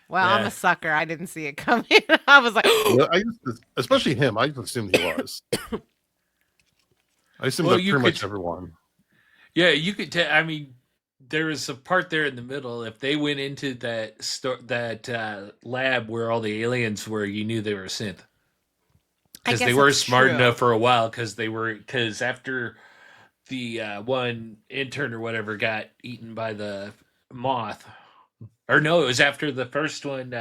Speaker 2: Well, I'm a sucker. I didn't see it coming. I was like,
Speaker 1: especially him. I just assumed he was. I assumed that pretty much everyone.
Speaker 3: Yeah, you could tell. I mean, there was a part there in the middle. If they went into that lab where all the aliens were, you knew they were synth because they were smart enough for a while. Because after the one intern or whatever got eaten by the moth. Or no, it was after the first one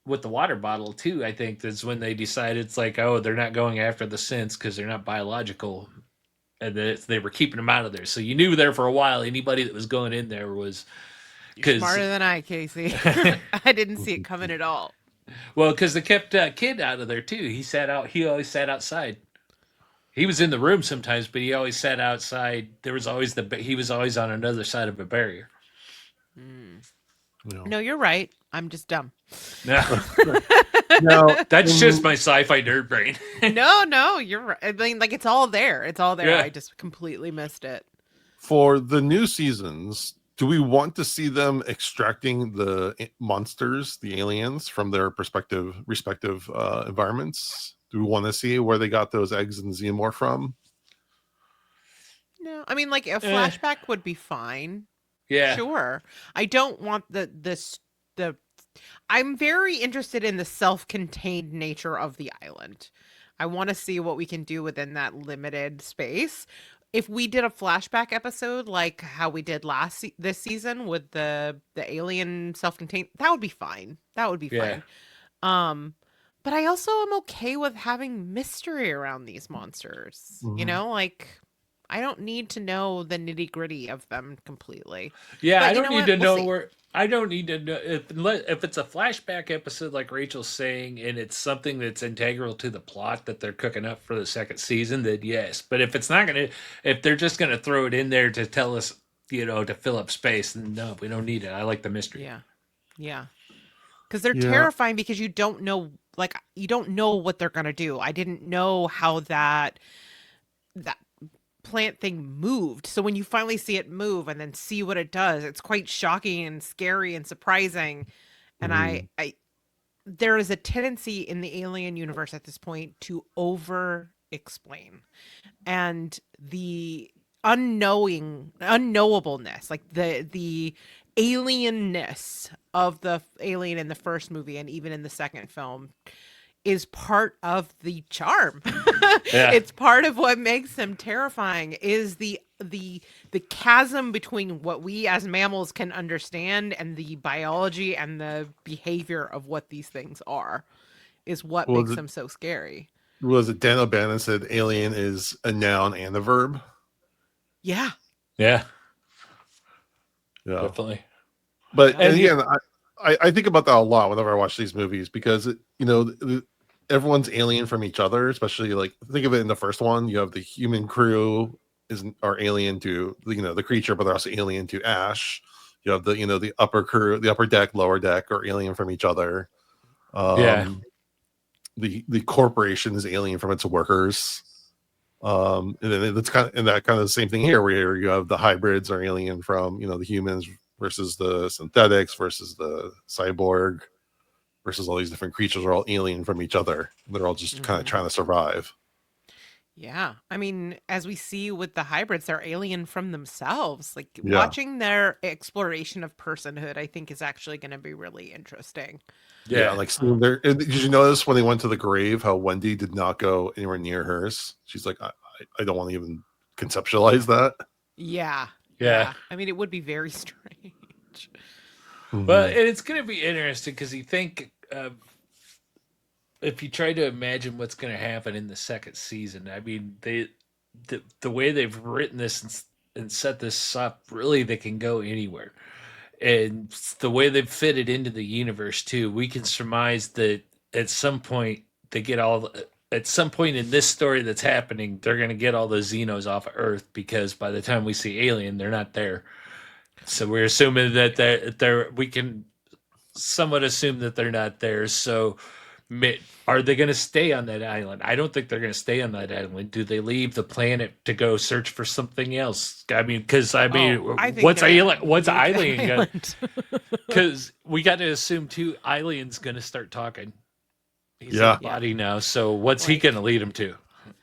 Speaker 3: with the water bottle too. I think that's when they decided it's like, oh, they're not going after the synths because they're not biological, and they were keeping them out of there. So you knew there for a while. Anybody that was going in there was
Speaker 2: smarter than I, Casey. I didn't see it coming at all.
Speaker 3: Well, because they kept Kid out of there too. He always sat outside. He was in the room sometimes, but he always sat outside. There was always he was always on another side of a barrier.
Speaker 2: No, you're right. I'm just dumb.
Speaker 3: No,
Speaker 1: Now,
Speaker 3: that's just my sci-fi nerd brain.
Speaker 2: No, you're right. I mean, like it's all there. It's all there.
Speaker 3: Yeah.
Speaker 2: I just completely missed it.
Speaker 1: for the new seasons, do we want to see them extracting the monsters, the aliens, from their respective environments? Do we want to see where they got those eggs and xenomorph from?
Speaker 2: No, I mean, like a flashback would be fine.
Speaker 3: Yeah.
Speaker 2: Sure. I don't want the I'm very interested in the self-contained nature of the island. I want to see what we can do within that limited space. If we did a flashback episode like how we did this season with the alien self-contained, that would be fine. That would be
Speaker 3: Yeah.
Speaker 2: fine. But I also am okay with having mystery around these monsters. You
Speaker 1: Mhm.
Speaker 2: know, like I don't need to know the nitty-gritty of them completely.
Speaker 3: Yeah,
Speaker 2: But
Speaker 3: I
Speaker 2: you
Speaker 3: don't
Speaker 2: know
Speaker 3: need
Speaker 2: what?
Speaker 3: to
Speaker 2: We'll
Speaker 3: know
Speaker 2: see.
Speaker 3: where. I don't need to know if it's a flashback episode like Rachel's saying, and it's something that's integral to the plot that they're cooking up for the second season. Then yes, but if it's not gonna, if they're just gonna throw it in there to tell us, to fill up space, then no, we don't need it. I like the mystery.
Speaker 2: Yeah. Yeah. Because they're
Speaker 1: Yeah.
Speaker 2: terrifying because you don't know, like, you don't know what they're going to do. I didn't know how that plant thing moved. So when you finally see it move and then see what it does, it's quite shocking and scary and surprising. And
Speaker 1: Mhm.
Speaker 2: I there is a tendency in the alien universe at this point to over explain, and the unknowableness, like the alienness of the alien in the first movie and even in the second film, is part of the charm.
Speaker 3: Yeah.
Speaker 2: It's part of what makes them terrifying, is the chasm between what we as mammals can understand and the biology and the behavior of what these things are, is what
Speaker 1: Well,
Speaker 2: makes them so scary.
Speaker 1: was it Dan O'Bannon said alien is a noun and a verb?
Speaker 2: Yeah.
Speaker 3: Yeah,
Speaker 1: Yeah.
Speaker 3: definitely.
Speaker 1: But
Speaker 2: Yeah.
Speaker 1: and again, I think about that a lot whenever I watch these movies because everyone's alien from each other. Especially like think of it in the first one, you have the human crew are alien to the creature, but they're also alien to Ash. You have the upper crew, the upper deck, lower deck are alien from each other.
Speaker 3: Yeah.
Speaker 1: The corporation is alien from its workers. And then it's kind of the same thing here, where you have the hybrids are alien from the humans versus the synthetics versus the cyborg versus all these different creatures are all alien from each other. They're all just kind of
Speaker 2: Mhm.
Speaker 1: trying to survive.
Speaker 2: Yeah. I mean, as we see with the hybrids, they're alien from themselves. Like
Speaker 1: Yeah.
Speaker 2: watching their exploration of personhood, I think is actually going to be really interesting.
Speaker 1: Yeah, like seeing there. Did you notice when they went to the grave how Wendy did not go anywhere near hers? She's like, I don't want to even conceptualize that.
Speaker 2: Yeah.
Speaker 3: Yeah.
Speaker 2: I mean, it would be very strange.
Speaker 3: Well, and it's going to be interesting because you think if you try to imagine what's going to happen in the second season, I mean, the way they've written this and set this up, really, they can go anywhere. And the way they've fit it into the universe too, we can surmise that at some point they get at some point in this story that's happening, they're going to get all the Xenos off of Earth because by the time we see Alien, they're not there. So we're assuming that we can somewhat assume that they're not there. So are they going to stay on that island? I don't think they're going to stay on that island. Do they leave the planet to go search for something else? I mean, because
Speaker 2: I think
Speaker 3: what's
Speaker 2: they're gonna
Speaker 3: what's
Speaker 2: leave the
Speaker 3: alien going?
Speaker 2: island.
Speaker 3: Because we got to assume too, Alien's going to start talking. He's in
Speaker 1: Yeah.
Speaker 3: a body now. So what's he
Speaker 2: Like-
Speaker 3: going to lead him to?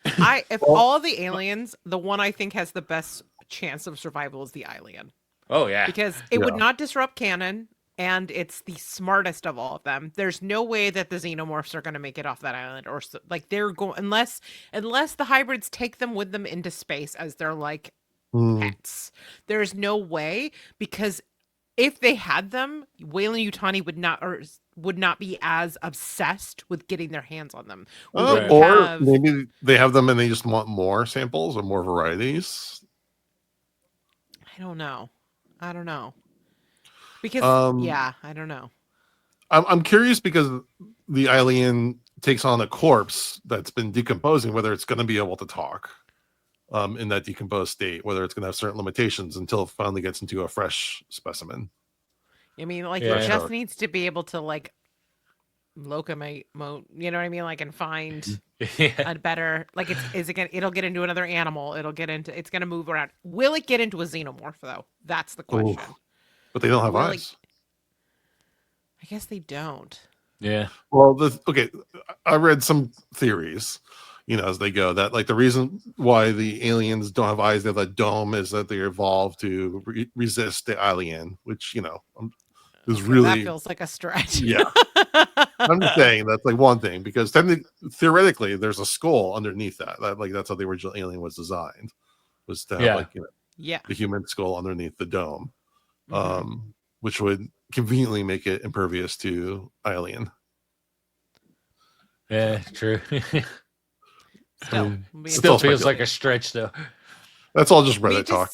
Speaker 2: If all the aliens, the one I think has the best chance of survival is the alien,
Speaker 3: Oh yeah,
Speaker 2: because it would
Speaker 1: Yeah.
Speaker 2: not disrupt canon, and it's the smartest of all of them. There's no way that the xenomorphs are going to make it off that island, or like they're going unless the hybrids take them with them into space as their like pets. There's no way, because if they had them, Wayland Yutani would not be as obsessed with getting their hands on them. We
Speaker 3: Right.
Speaker 2: wouldn't
Speaker 1: Or
Speaker 2: have-
Speaker 1: maybe they have them and they just want more samples or more varieties.
Speaker 2: I don't know. Because I don't know.
Speaker 1: I'm curious because the alien takes on a corpse that's been decomposing, whether it's going to be able to talk in that decomposed state, whether it's going to have certain limitations until it finally gets into a fresh specimen.
Speaker 2: I mean, like it
Speaker 3: Yeah.
Speaker 2: just needs to be able to like locomate, you know what I mean? Like and find
Speaker 3: Yeah.
Speaker 2: a better like is it gonna it'll get into another animal. It's gonna move around. Will it get into a xenomorph though? That's the
Speaker 1: Oh,
Speaker 2: question.
Speaker 1: but they don't have
Speaker 2: Will it
Speaker 1: eyes.
Speaker 2: I guess they don't.
Speaker 3: Yeah.
Speaker 1: Well, okay, I read some theories, as they go, that like the reason why the aliens don't have eyes, they have that dome, is that they evolved to resist the alien, which is
Speaker 2: Okay, that
Speaker 1: really,
Speaker 2: feels like a stretch.
Speaker 1: yeah. I'm just saying that's like one thing, because theoretically there's a skull underneath that like that's how the original alien was designed, was to have
Speaker 3: Yeah.
Speaker 1: like
Speaker 2: Yeah.
Speaker 1: the human skull underneath the dome,
Speaker 2: Mhm.
Speaker 1: which would conveniently make it impervious to alien.
Speaker 3: Yeah, true.
Speaker 2: Still.
Speaker 1: mean,
Speaker 2: I mean,
Speaker 3: Still
Speaker 1: all
Speaker 3: feels like
Speaker 1: speculation.
Speaker 3: a stretch though.
Speaker 1: That's all just
Speaker 2: I mean,
Speaker 1: Reddit talk.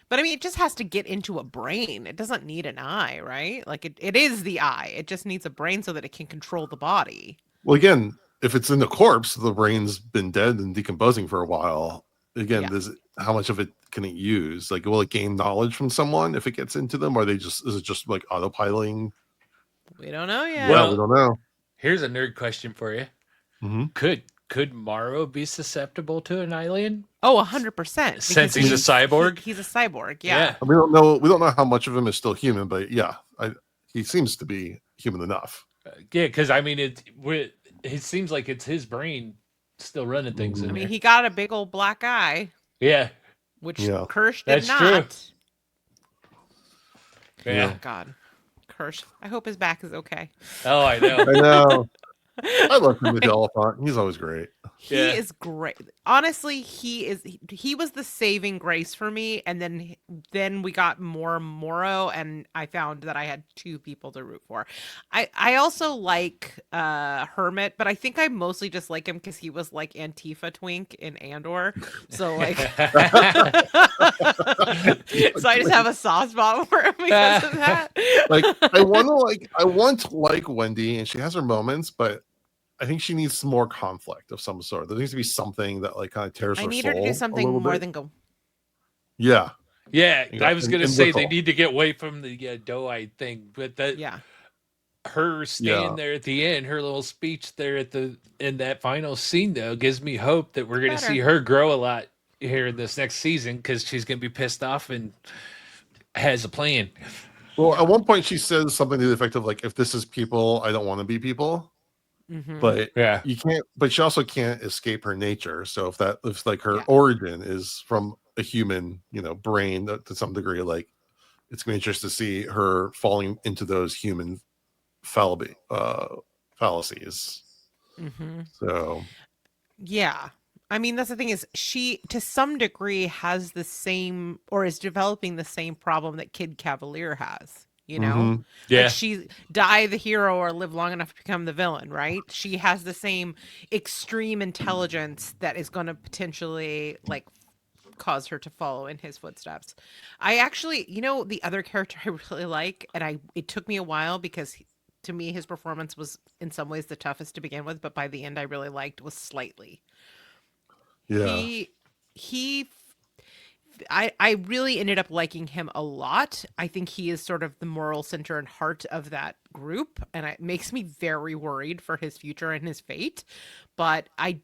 Speaker 2: but I mean, it just has to get into a brain. It doesn't need an eye, right? Like it is the eye. It just needs a brain so that it can control the body.
Speaker 1: Well, again, if it's in the corpse, the brain's been dead and decomposing for a while. Again,
Speaker 2: Yeah.
Speaker 1: how much of it can it use? Like, will it gain knowledge from someone if it gets into them, or is it just like autopiloting?
Speaker 2: We don't know yet.
Speaker 1: Yeah,
Speaker 3: Well,
Speaker 1: we don't know.
Speaker 3: Here's a nerd question for you.
Speaker 1: Mm-hmm.
Speaker 3: Could Morrow be susceptible to an alien?
Speaker 2: Oh, 100%.
Speaker 3: Since he's a cyborg?
Speaker 2: He's a cyborg. Yeah.
Speaker 1: We don't know. We don't know how much of him is still human, but yeah, he seems to be human enough.
Speaker 3: Yeah, because I mean, it seems like it's his brain still running things in
Speaker 2: I mean,
Speaker 3: there.
Speaker 2: he got a big old black eye,
Speaker 3: Yeah,
Speaker 2: which
Speaker 1: Yeah.
Speaker 2: Kirsch did
Speaker 3: That's
Speaker 2: not.
Speaker 3: true.
Speaker 1: Yeah.
Speaker 2: Oh God, Kirsch. I hope his back is okay.
Speaker 3: Oh, I know.
Speaker 1: I know. I love him with the elephant. He's always great.
Speaker 2: He
Speaker 3: Yeah.
Speaker 2: is great. Honestly, he was the saving grace for me, and then we got more Moro, and I found that I had two people to root for. I also like Hermit, but I think I mostly just like him because he was like Antifa Twink in Andor. So like so I just have a soft spot for him because of that.
Speaker 1: Like, I want to like Wendy, and she has her moments, but I think she needs some more conflict of some sort. There needs to be something that like kind of tears
Speaker 2: I
Speaker 1: her
Speaker 2: need
Speaker 1: soul
Speaker 2: her to do
Speaker 1: a
Speaker 2: something
Speaker 1: little
Speaker 2: more
Speaker 1: bit.
Speaker 2: than go.
Speaker 1: Yeah.
Speaker 3: Yeah,
Speaker 1: Yeah,
Speaker 3: I was gonna
Speaker 1: and
Speaker 3: say they
Speaker 1: whistle.
Speaker 3: need to get away from the doe-eyed thing, but that
Speaker 2: Yeah.
Speaker 3: her staying
Speaker 1: Yeah.
Speaker 3: there at the end, her little speech there in that final scene though, gives me hope that we're gonna
Speaker 2: Better.
Speaker 3: see her grow a lot here in this next season because she's gonna be pissed off and has a plan.
Speaker 1: Well, at one point she says something to the effect of like, "If this is people, I don't want to be people."
Speaker 2: Mhm.
Speaker 1: But
Speaker 3: Yeah,
Speaker 1: you can't. But she also can't escape her nature. So if like her
Speaker 2: Yeah.
Speaker 1: origin is from a human, brain to some degree, like it's gonna be interesting to see her falling into those human fallacies.
Speaker 2: Mhm.
Speaker 1: So
Speaker 2: Yeah. I mean, that's the thing is she to some degree has the same or is developing the same problem that Kid Cavalier has, you know?
Speaker 1: Mhm.
Speaker 3: yeah,
Speaker 2: Like she die the hero or live long enough to become the villain, right? She has the same extreme intelligence that is going to potentially like cause her to follow in his footsteps. I actually, the other character I really like, and it took me a while because to me his performance was in some ways the toughest to begin with, but by the end I really liked was Slightly.
Speaker 1: yeah.
Speaker 2: He I really ended up liking him a lot. I think he is sort of the moral center and heart of that group, and it makes me very worried for his future and his fate. But I'm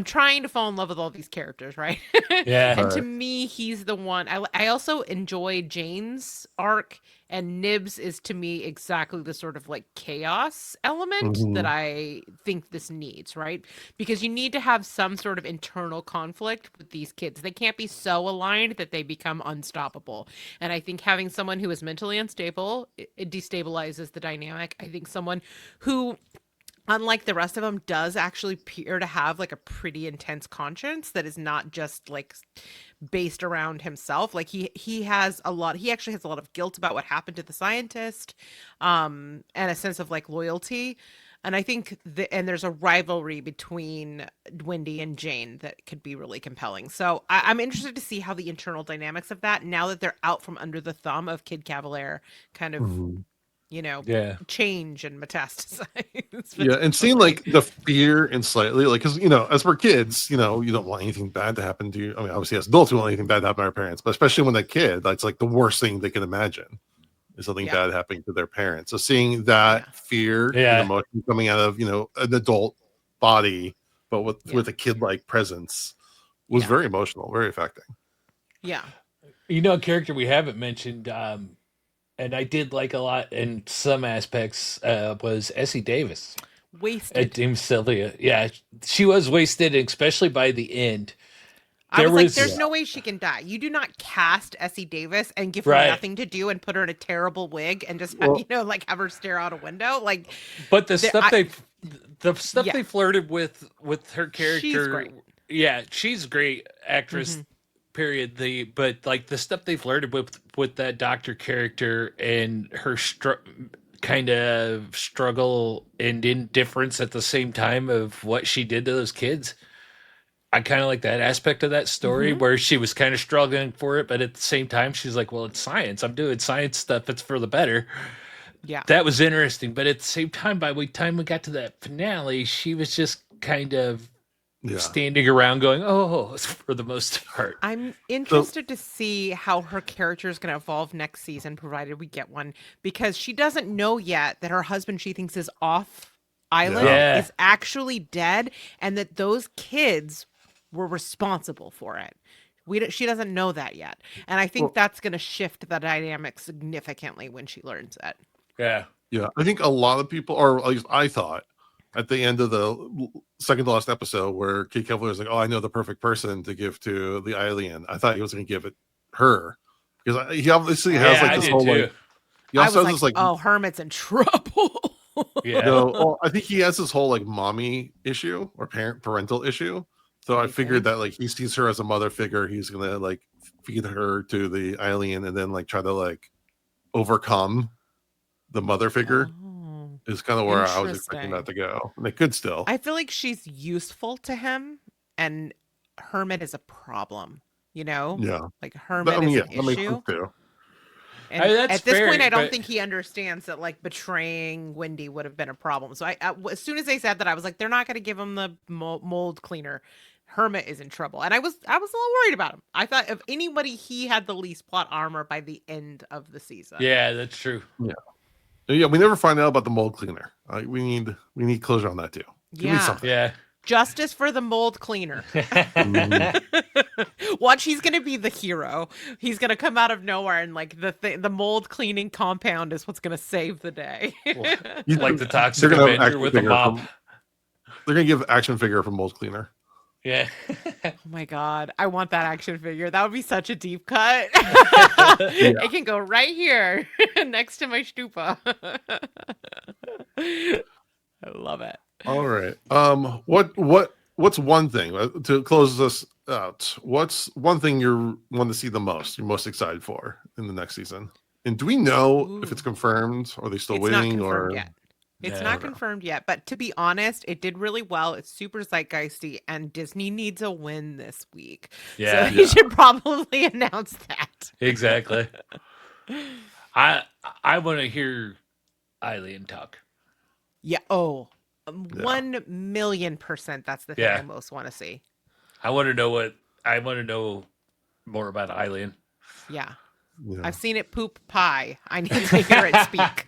Speaker 2: trying to fall in love with all these characters, right?
Speaker 3: yeah.
Speaker 2: And to
Speaker 1: Right.
Speaker 2: me, he's the one. I also enjoy Jane's arc, and Nibs is to me exactly the sort of like chaos element that
Speaker 1: Mhm.
Speaker 2: I think this needs, right? Because you need to have some sort of internal conflict with these kids. They can't be so aligned that they become unstoppable. And I think having someone who is mentally unstable, it destabilizes the dynamic. I think someone who, unlike the rest of them, does actually appear to have like a pretty intense conscience that is not just like based around himself. Like he actually has a lot of guilt about what happened to the scientist, and a sense of like loyalty. And I think and there's a rivalry between Wendy and Jane that could be really compelling. So I'm interested to see how the internal dynamics of that, now that they're out from under the thumb of Kid Cavalier, kind of
Speaker 1: Mhm.
Speaker 3: Yeah.
Speaker 2: change and metastasize.
Speaker 1: Yeah, and seeing like the fear and Slightly, like, because as we're kids, you don't want anything bad to happen to you. I mean, obviously as adults we want anything bad to happen to our parents, but especially when they're kid, that's like the worst thing they can imagine. is something
Speaker 2: Yeah.
Speaker 1: bad happening to their parents. So seeing that
Speaker 2: Yeah.
Speaker 1: fear and
Speaker 3: Yeah.
Speaker 1: emotion coming out of, an adult body, but with
Speaker 2: Yeah.
Speaker 1: a kid-like presence was
Speaker 2: Yeah.
Speaker 1: very emotional, very affecting.
Speaker 2: Yeah.
Speaker 3: A character we haven't mentioned, and I did like a lot in some aspects, was Essie Davis.
Speaker 2: Wasted.
Speaker 3: Team Sylvia. Yeah, she was wasted, especially by the end.
Speaker 2: I was like, there's
Speaker 1: Yeah.
Speaker 2: no way she can die. You do not cast Essie Davis and give her
Speaker 3: Right.
Speaker 2: nothing to do and put her in a terrible wig and just
Speaker 1: Well-
Speaker 2: have her stare out a window. Like,
Speaker 3: But the
Speaker 2: There-
Speaker 3: stuff
Speaker 2: I- Yeah.
Speaker 3: they flirted with her character.
Speaker 2: She's great.
Speaker 3: Yeah, she's a great actress.
Speaker 2: Mhm.
Speaker 3: Period. But like the stuff they flirted with that doctor character and her kind of struggle and indifference at the same time of what she did to those kids. I kind of like that aspect of that story
Speaker 2: Mhm.
Speaker 3: where she was kind of struggling for it, but at the same time, she's like, well, it's science. I'm doing science stuff. It's for the better.
Speaker 2: Yeah.
Speaker 3: That was interesting. But at the same time, by the time we got to that finale, she was just kind of standing around going, oh, for the most part.
Speaker 2: I'm interested to see how her character is going to evolve next season, provided we get one, because she doesn't know yet that her husband she thinks is off island
Speaker 3: Yeah.
Speaker 2: is actually dead, and that those kids were responsible for it. She doesn't know that yet, and I think that's going to shift the dynamic significantly when she learns it.
Speaker 3: Yeah.
Speaker 1: Yeah, I think a lot of people, or at least I thought, at the end of the second to last episode, where Kate Kevler was like, "Oh, I know the perfect person to give to the alien." I thought he was going to give it her because he obviously has
Speaker 3: Yeah,
Speaker 1: like
Speaker 3: I
Speaker 1: this
Speaker 3: did
Speaker 1: whole
Speaker 3: too.
Speaker 1: like. He
Speaker 2: I
Speaker 1: also
Speaker 2: was
Speaker 1: has
Speaker 2: like,
Speaker 1: this
Speaker 2: oh, Hermit's in trouble.
Speaker 3: Yeah.
Speaker 1: well, I think he has this whole like mommy issue or parental issue. So I
Speaker 2: You
Speaker 1: figured
Speaker 2: think?
Speaker 1: that like he sees her as a mother figure. He's gonna like feed her to the alien and then like try to like overcome the mother figure.
Speaker 2: Oh.
Speaker 1: Is kind of where I was expecting that to go. And it could still.
Speaker 2: I feel like she's useful to him, and Hermit is a problem.
Speaker 1: Yeah.
Speaker 2: Like Hermit
Speaker 1: I mean,
Speaker 2: is
Speaker 1: yeah,
Speaker 2: an
Speaker 1: that makes
Speaker 2: issue.
Speaker 1: sense too.
Speaker 2: And
Speaker 3: that's
Speaker 2: at this
Speaker 3: fair,
Speaker 2: point, I don't
Speaker 3: but-
Speaker 2: think he understands that like betraying Wendy would have been a problem. So as soon as they said that, I was like, they're not going to give him the mold cleaner. Hermit is in trouble, and I was a little worried about him. I thought if anybody, he had the least plot armor by the end of the season.
Speaker 3: Yeah, that's true.
Speaker 1: Yeah, we never find out about the mold cleaner. We need closure on that too. Give me something.
Speaker 3: Yeah.
Speaker 2: Justice for the mold cleaner.
Speaker 1: Mhm.
Speaker 2: Watch, he's gonna be the hero. He's gonna come out of nowhere, and like the mold cleaning compound is what's gonna save the day.
Speaker 3: Like the toxic
Speaker 1: They're gonna have
Speaker 3: Avenger
Speaker 1: action
Speaker 3: with a
Speaker 1: figure
Speaker 3: mop.
Speaker 1: They're gonna give action figure from mold cleaner.
Speaker 3: Yeah.
Speaker 2: Oh my god, I want that action figure. That would be such a deep cut. It can go right here next to my stupa. I love it.
Speaker 1: All right. What's one thing to close this out? What's one thing you want to see the most? You're most excited for in the next season? And do we know if it's confirmed? Or are they still
Speaker 2: It's not
Speaker 1: waiting?
Speaker 2: confirmed
Speaker 1: Or
Speaker 2: yet. It's
Speaker 3: Yeah.
Speaker 2: not confirmed yet, but to be honest, it did really well. It's super zeitgeisty, and Disney needs a win this week.
Speaker 3: Yeah.
Speaker 2: So they should probably announce that.
Speaker 3: Exactly. I want to hear Eileen talk.
Speaker 2: Yeah. Oh, 1,000,000%. That's the thing
Speaker 3: Yeah.
Speaker 2: I most want to see.
Speaker 3: I want to know more about Eileen.
Speaker 2: Yeah.
Speaker 1: Yeah.
Speaker 2: I've seen it poop pie. I need to hear it speak.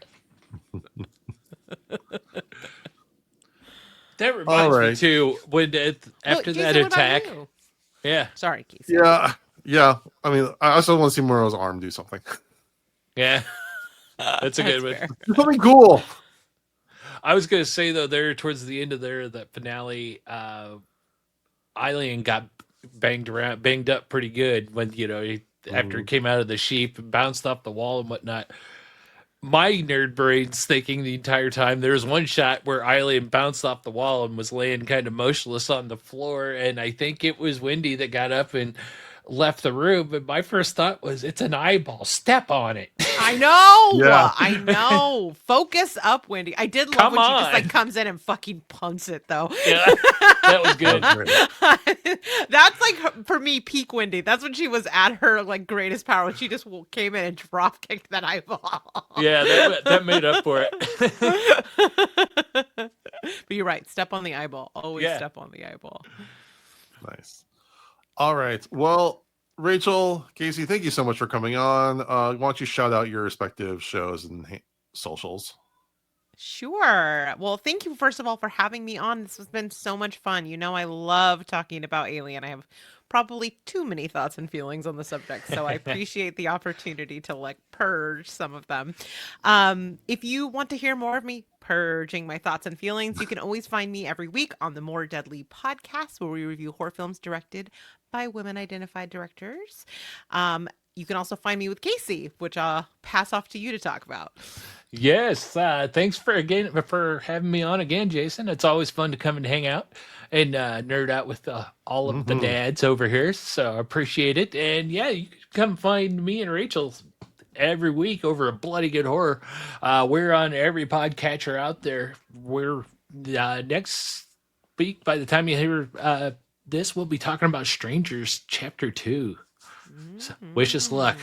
Speaker 3: That reminds me
Speaker 1: right.
Speaker 3: too when after
Speaker 2: Jason,
Speaker 3: that
Speaker 2: what about
Speaker 3: attack.
Speaker 2: you?
Speaker 3: Yeah.
Speaker 2: Sorry, Casey.
Speaker 1: Yeah. I mean, I also want to see Moreau's arm do something.
Speaker 3: Yeah. That's a good one.
Speaker 2: fair.
Speaker 1: Do something cool.
Speaker 3: I was gonna say though, there towards the end of that finale, Eileen got banged up pretty good when after he came out of the sheep and bounced off the wall and whatnot. My nerd brain's thinking the entire time there was one shot where Eileen bounced off the wall and was laying kind of motionless on the floor, and I think it was Wendy that got up and left the room. But my first thought was, it's an eyeball. Step on it.
Speaker 2: I know.
Speaker 1: Yeah.
Speaker 2: I know. Focus up, Wendy. I did love
Speaker 3: Come
Speaker 2: when she just like
Speaker 3: on.
Speaker 2: comes in and fucking punts it though.
Speaker 3: Yeah, that was good.
Speaker 2: That's like for me peak Wendy. That's when she was at her like greatest power, when she just came in and drop kicked that eyeball.
Speaker 3: Yeah, that made up for it.
Speaker 2: But you're right. Step on the eyeball. Always
Speaker 3: Yeah.
Speaker 2: step on the eyeball.
Speaker 1: Nice. All right. Well, Rachel, Casey, thank you so much for coming on. Why don't you shout out your respective shows and socials?
Speaker 2: Sure. Well, thank you, first of all, for having me on. This has been so much fun. You know, I love talking about Alien. I have probably too many thoughts and feelings on the subject, so I appreciate the opportunity to like purge some of them. If you want to hear more of me purging my thoughts and feelings, you can always find me every week on the More Deadly podcast, where we review horror films directed by women identified directors. You can also find me with Casey, which I'll pass off to you to talk about.
Speaker 3: Yes, thanks for having me on again, Jason. It's always fun to come and hang out and nerd out with all of the dads over here. So I appreciate it. And yeah, you can come find me and Rachel every week over a Bloody Good Horror. We're on every podcatcher out there. We're next week, by the time you hear this, we'll be talking about Strangers Chapter 2. So wish us luck.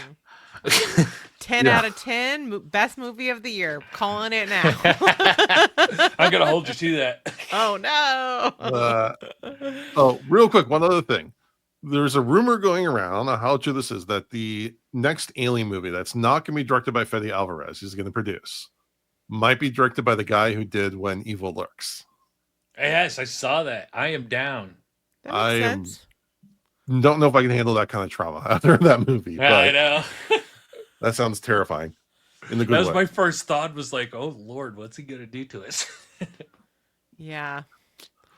Speaker 2: 10 out of 10, best movie of the year. Calling it now.
Speaker 3: I'm going to hold you to that.
Speaker 2: Oh, no.
Speaker 1: Real quick, one other thing. There's a rumor going around, how true this is, that the next Alien movie that's not going to be directed by Fede Alvarez, he's going to produce, might be directed by the guy who did When Evil Lurks.
Speaker 3: Yes, I saw that. I am down.
Speaker 2: That makes sense.
Speaker 1: Don't know if I can handle that kind of trauma after that movie.
Speaker 3: Yeah, I know.
Speaker 1: That sounds terrifying. In the good
Speaker 3: That was
Speaker 1: way.
Speaker 3: my first thought. Was like, oh Lord, what's he gonna do to us?
Speaker 2: Yeah,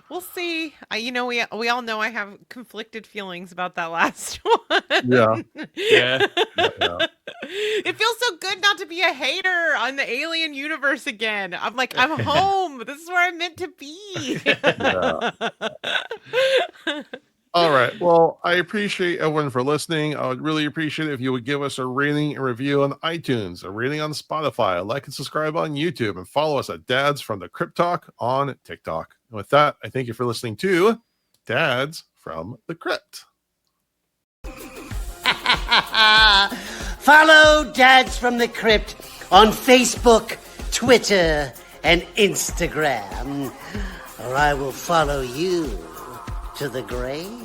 Speaker 2: we'll see. We all know I have conflicted feelings about that last one.
Speaker 1: Yeah.
Speaker 3: Yeah.
Speaker 2: It feels so good not to be a hater on the Alien universe again. I'm like, I'm home. This is where I'm meant to be.
Speaker 1: Yeah. All right. Well, I appreciate everyone for listening. I would really appreciate it if you would give us a rating and review on iTunes, a rating on Spotify, like and subscribe on YouTube, and follow us at Dads from the Crypt Talk on TikTok. And with that, I thank you for listening to Dads from the Crypt.
Speaker 4: Follow Dads from the Crypt on Facebook, Twitter, and Instagram, or I will follow you to the grave.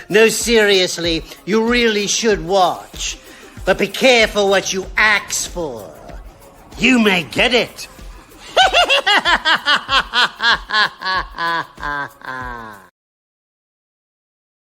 Speaker 4: No, seriously, you really should watch. But be careful what you ask for. You may get it.